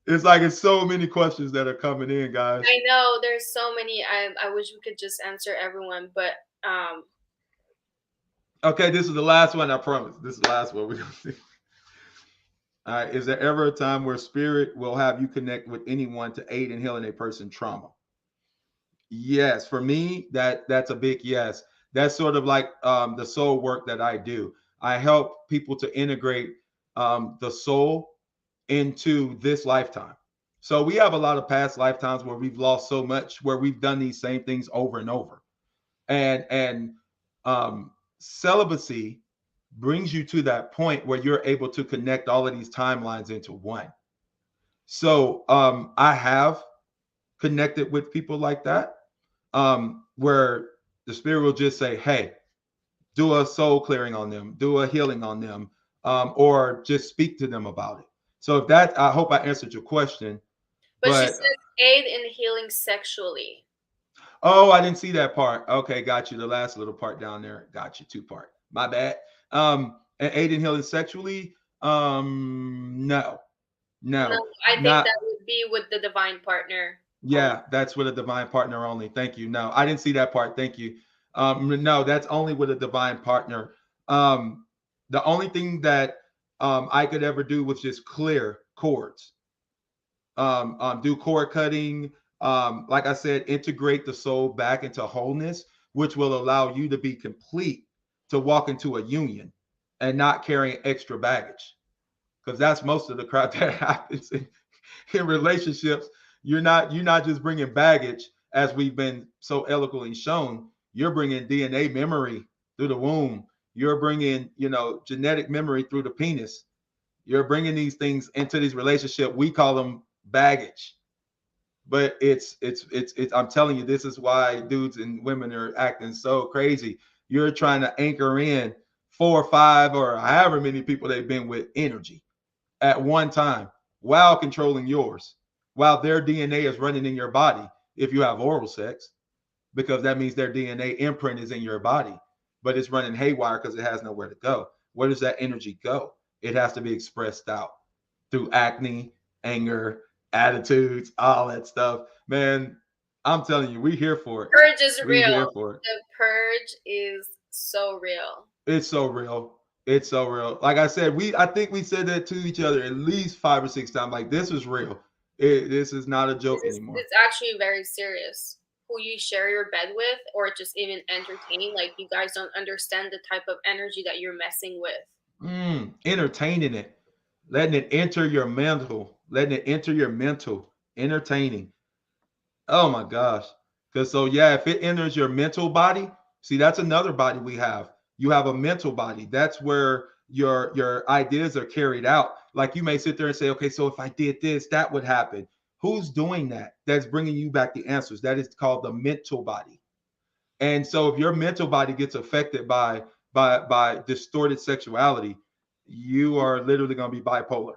It's like it's so many questions that are coming in, guys. I know there's so many. I wish we could just answer everyone, but um, Okay, this is the last one. I promise. This is the last one we're gonna see. All right. Is there ever a time where spirit will have you connect with anyone to aid in healing a person's trauma? Yes, for me, that's a big yes. That's sort of like the soul work that I do. I help people to integrate the soul into this lifetime. So we have a lot of past lifetimes where we've lost so much, where we've done these same things over and over. And celibacy brings you to that point where you're able to connect all of these timelines into one. So I have connected with people like that, where the spirit will just say, hey, do a soul clearing on them, do a healing on them, or just speak to them about it. So if that, I hope I answered your question. but she But says aid in healing sexually. oh, I didn't see that part. Okay, got you. The last little part down there, got you. Two part. My bad. And aid in healing sexually. No, No, no, I think not. that would be with the divine partner only. Yeah, that's with a divine partner only. Thank you. No, I didn't see that part. Thank you. No, that's only with a divine partner. Um, the only thing that I could ever do was just clear cords, do cord cutting. Like I said, integrate the soul back into wholeness, which will allow you to be complete to walk into a union and not carrying extra baggage. Because that's most of the crap that happens in relationships. You're not just bringing baggage, as we've been so eloquently shown. You're bringing DNA memory through the womb. You're bringing genetic memory through the penis. You're bringing these things into these relationships. We call them baggage, but it's I'm telling you, this is why dudes and women are acting so crazy. You're trying to anchor in 4 or 5 or however many people they've been with energy at one time, while controlling yours, while their DNA is running in your body if you have oral sex, because that means their DNA imprint is in your body, but it's running haywire because it has nowhere to go. Where does that energy go? It has to be expressed out through acne, anger, attitudes, all that stuff. Man, I'm telling you, we here for it. Purge is We real. here for it. The purge is so real. It's so real. It's so real. Like I said, I think we said that to each other at least 5 or 6 times. Like, this is real. This is not a joke anymore. It's actually very serious. Who you share your bed with, or just even entertain, like, you guys don't understand the type of energy that you're messing with. Entertaining it, letting it enter your mental, entertaining. Oh my gosh. Because so yeah, if it enters your mental body, see, that's another body we have. You have a mental body. That's where your ideas are carried out. Like, you may sit there and say, okay, so if I did this, that would happen. Who's doing that? That's bringing you back the answers. That is called the mental body. And so if your mental body gets affected by distorted sexuality, you are literally going to be bipolar.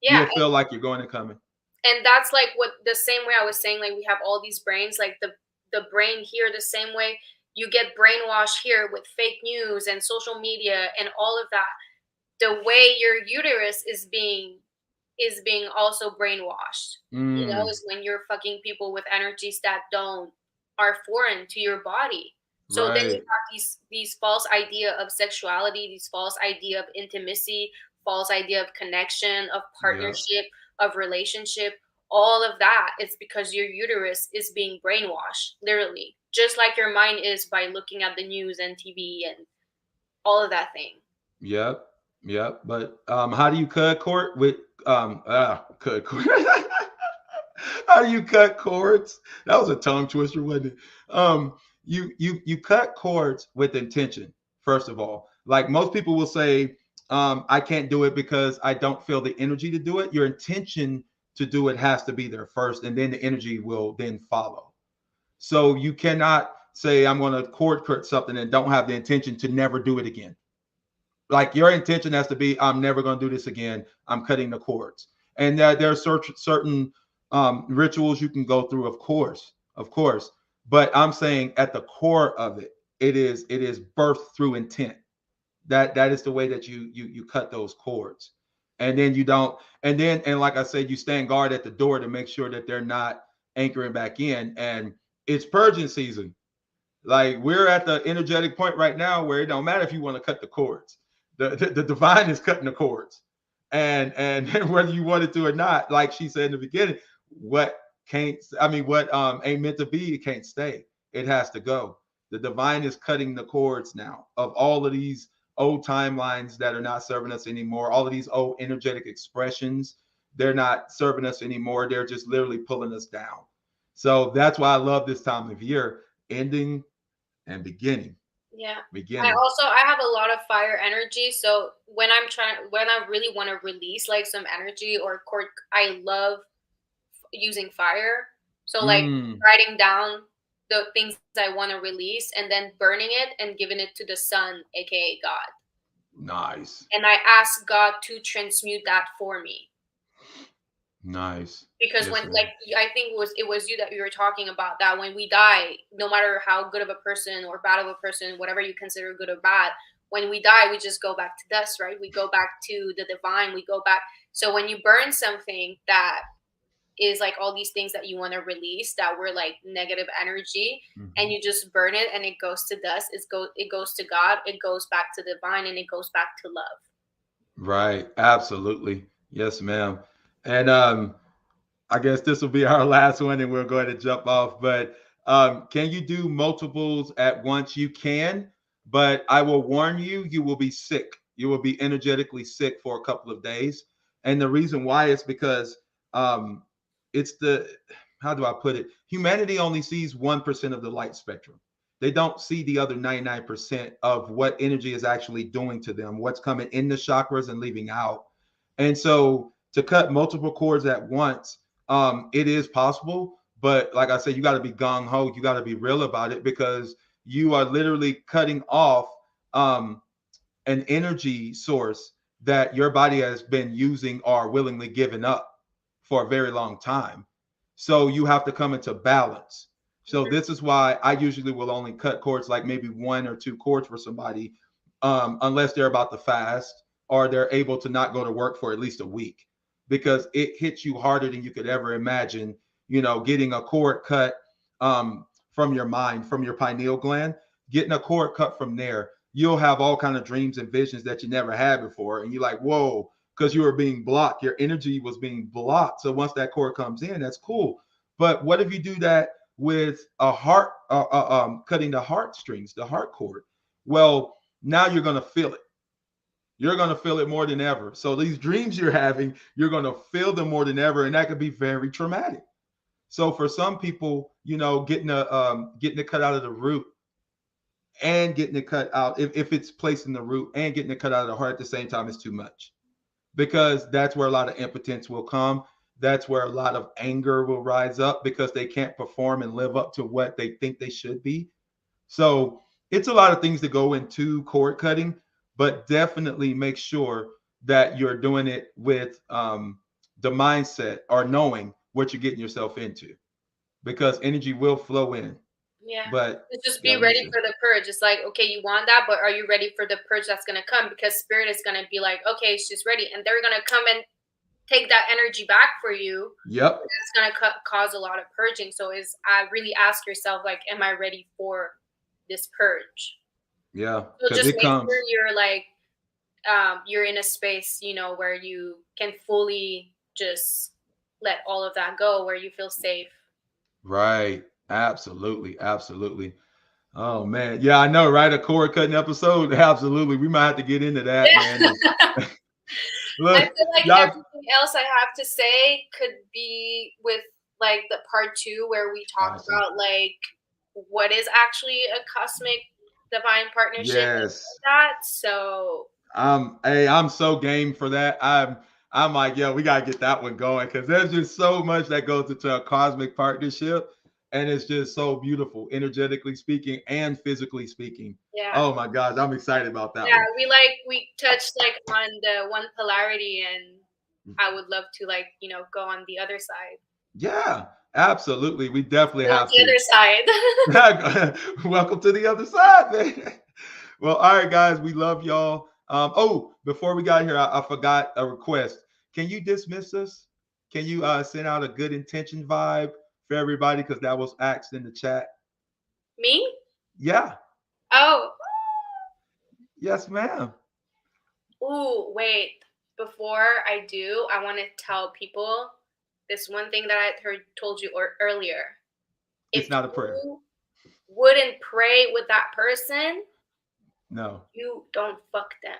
Yeah, you'll feel like you're going and coming. And that's like what the same way I was saying, like, we have all these brains, like the brain here, the same way you get brainwashed here with fake news and social media and all of that. The way your uterus is being also brainwashed. You know, is when you're fucking people with energies that are foreign to your body. So then you have these false idea of sexuality, these false idea of intimacy, false idea of connection, of partnership, of relationship. All of that is because your uterus is being brainwashed, literally, just like your mind is by looking at the news and TV and all of that thing. Yep. But how do you cut cord with cut cord? How do you cut cords? That was a tongue twister, wasn't it? You cut cords with intention, first of all. Like, most people will say, I can't do it because I don't feel the energy to do it. Your intention to do it has to be there first, and then the energy will then follow. So you cannot say, I'm going to cord cut something and don't have the intention to never do it again. Like, your intention has to be, I'm never going to do this again. I'm cutting the cords. And there are certain rituals you can go through, of course. But I'm saying at the core of it, it is birthed through intent. That is the way that you cut those cords. And then you don't, and like I said, you stand guard at the door to make sure that they're not anchoring back in. And it's purging season. Like, we're at the energetic point right now where it don't matter if you want to cut the cords. The divine is cutting the cords. And whether you want it to or not, like she said in the beginning, what ain't meant to be, it can't stay. It has to go. The divine is cutting the cords now of all of these old timelines that are not serving us anymore. All of these old energetic expressions, they're not serving us anymore. They're just literally pulling us down. So that's why I love this time of year, ending and beginning. Yeah. I have a lot of fire energy. So when I really want to release like some energy or cord, I love using fire. So like writing down the things I want to release and then burning it and giving it to the sun, aka God. Nice. And I ask God to transmute that for me. Nice. Because when, like, I think it was you that you were talking about, that when we die, no matter how good of a person or bad of a person, whatever you consider good or bad, when we die, we just go back to dust, right? We go back to the divine. We go back. So when you burn something that is like all these things that you want to release that were like negative energy, and you just burn it and it goes to dust, it goes to God, it goes back to divine, and it goes back to love. Right. Absolutely. Yes, ma'am. And I guess this will be our last one and we're going to jump off. But can you do multiples at once? You can, but I will warn you, you will be sick. You will be energetically sick for a couple of days. And the reason why is because it's how do I put it? Humanity only sees 1% of the light spectrum. They don't see the other 99% of what energy is actually doing to them, what's coming in the chakras and leaving out. And so to cut multiple cords at once, it is possible. But like I said, you got to be gung-ho. You got to be real about it, because you are literally cutting off an energy source that your body has been using or willingly given up for a very long time. So you have to come into balance. So this is why I usually will only cut cords, like maybe 1 or 2 cords for somebody, unless they're about to fast or they're able to not go to work for at least a week. because it hits you harder than you could ever imagine. You know, getting a cord cut from your mind, from your pineal gland, getting a cord cut from there, you'll have all kind of dreams and visions that you never had before, and you're like, whoa, because you were being blocked, your energy was being blocked. So once that cord comes in, that's cool. But what if you do that with a heart, cutting the heartstrings, the heart cord? Well, now you're going to feel it. You're going to feel it more than ever. So these dreams you're having, you're going to feel them more than ever, and that could be very traumatic. So for some people, you know, getting it cut out of the root and getting it cut out, if it's placed in the root and getting it cut out of the heart at the same time, is too much, because that's where a lot of impotence will come. That's where a lot of anger will rise up, because they can't perform and live up to what they think they should be. So it's a lot of things that go into cord cutting, but definitely make sure that you're doing it with the mindset or knowing what you're getting yourself into, because energy will flow in. Yeah. But Just be ready for the purge. It's like, okay, you want that, but are you ready for the purge that's going to come? Because spirit is going to be like, okay, she's ready. And they're going to come and take that energy back for you. Yep. It's going to cause a lot of purging. So really ask yourself, like, am I ready for this purge? Yeah. So just make sure you're like, you're in a space, you know, where you can fully just let all of that go, where you feel safe. Right. Absolutely. Absolutely. Oh man. Yeah, I know, right? A cord cutting episode. Absolutely. We might have to get into that, man. Look, I feel like everything else I have to say could be with like the part 2, where we talk about like what is actually a cosmic divine partnership. Yes. Like that. So hey, I'm so game for that. I'm like, yo, we gotta get that one going, because there's just so much that goes into a cosmic partnership, and it's just so beautiful, energetically speaking and physically speaking. Yeah. Oh my gosh, I'm excited about that. Yeah, one. we touched like on the one polarity, and I would love to like, you know, go on the other side. Yeah, absolutely. We definitely have the other side. Welcome to the other side, man. Well, all right, guys, we love y'all. Before we got here, I forgot a request. Can you dismiss us? Can you send out a good intention vibe for everybody? Because that was asked in the chat. Me? Yeah. Oh. Yes, ma'am. Ooh, wait. Before I do, I want to tell people this one thing that I told you earlier. It's not a prayer. You wouldn't pray with that person, no, you don't fuck them.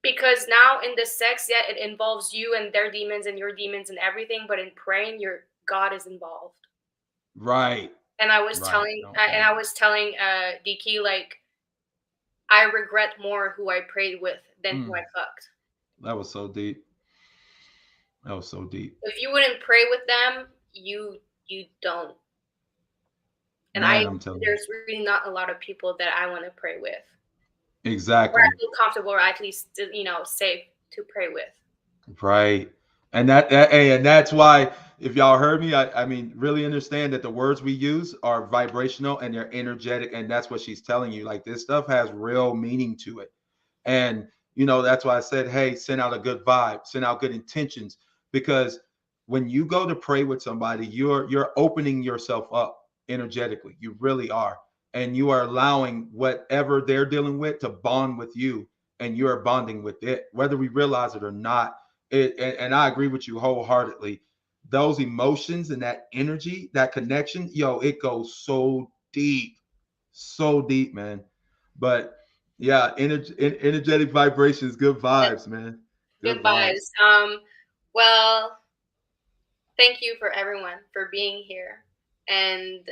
Because now in the sex, yeah, it involves you and their demons and your demons and everything, but in praying, your God is involved. Right. And I was telling Diki, like, I regret more who I prayed with than who I fucked. That was so deep. That was so deep. If you wouldn't pray with them, you don't. And there's really not a lot of people that I want to pray with. Exactly. Or I feel comfortable, or at least, you know, safe to pray with. Right. And that's why, if y'all heard me, I mean, really understand that the words we use are vibrational and they're energetic, and that's what she's telling you. Like, this stuff has real meaning to it. And you know, that's why I said, hey, send out a good vibe, send out good intentions, because when you go to pray with somebody, you're opening yourself up energetically. You really are. And you are allowing whatever they're dealing with to bond with you, and you're bonding with it, whether we realize it or not. And I agree with you wholeheartedly. Those emotions and that energy, that connection, yo, it goes so deep, man. But yeah, energetic vibrations, good vibes, man. Good vibes. Well, thank you for everyone for being here, and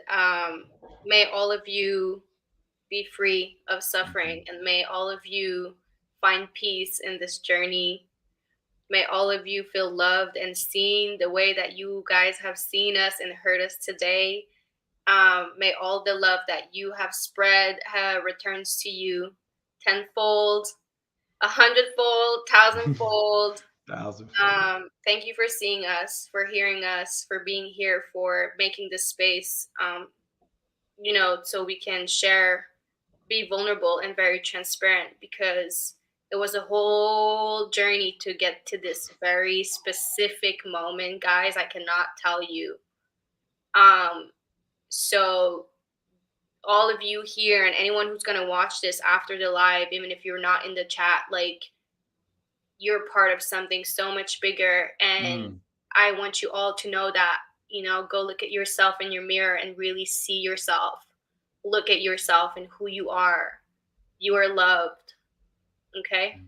may all of you be free of suffering, and may all of you find peace in this journey. May all of you feel loved and seen the way that you guys have seen us and heard us today. May all the love that you have spread returns to you tenfold, 100-fold, 1,000-fold. Thank you for seeing us, for hearing us, for being here, for making this space, so we can share, be vulnerable and very transparent, because It was a whole journey to get to this very specific moment, guys. I cannot tell you. So all of you here and anyone who's going to watch this after the live, even if you're not in the chat, like, you're part of something so much bigger. And I want you all to know that, you know, go look at yourself in your mirror and really see yourself. Look at yourself and who you are. You are loved. Okay?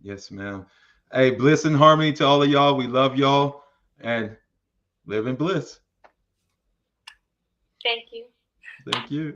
Yes, ma'am. Hey, bliss and harmony to all of y'all. We love y'all and live in bliss. Thank you. Thank you.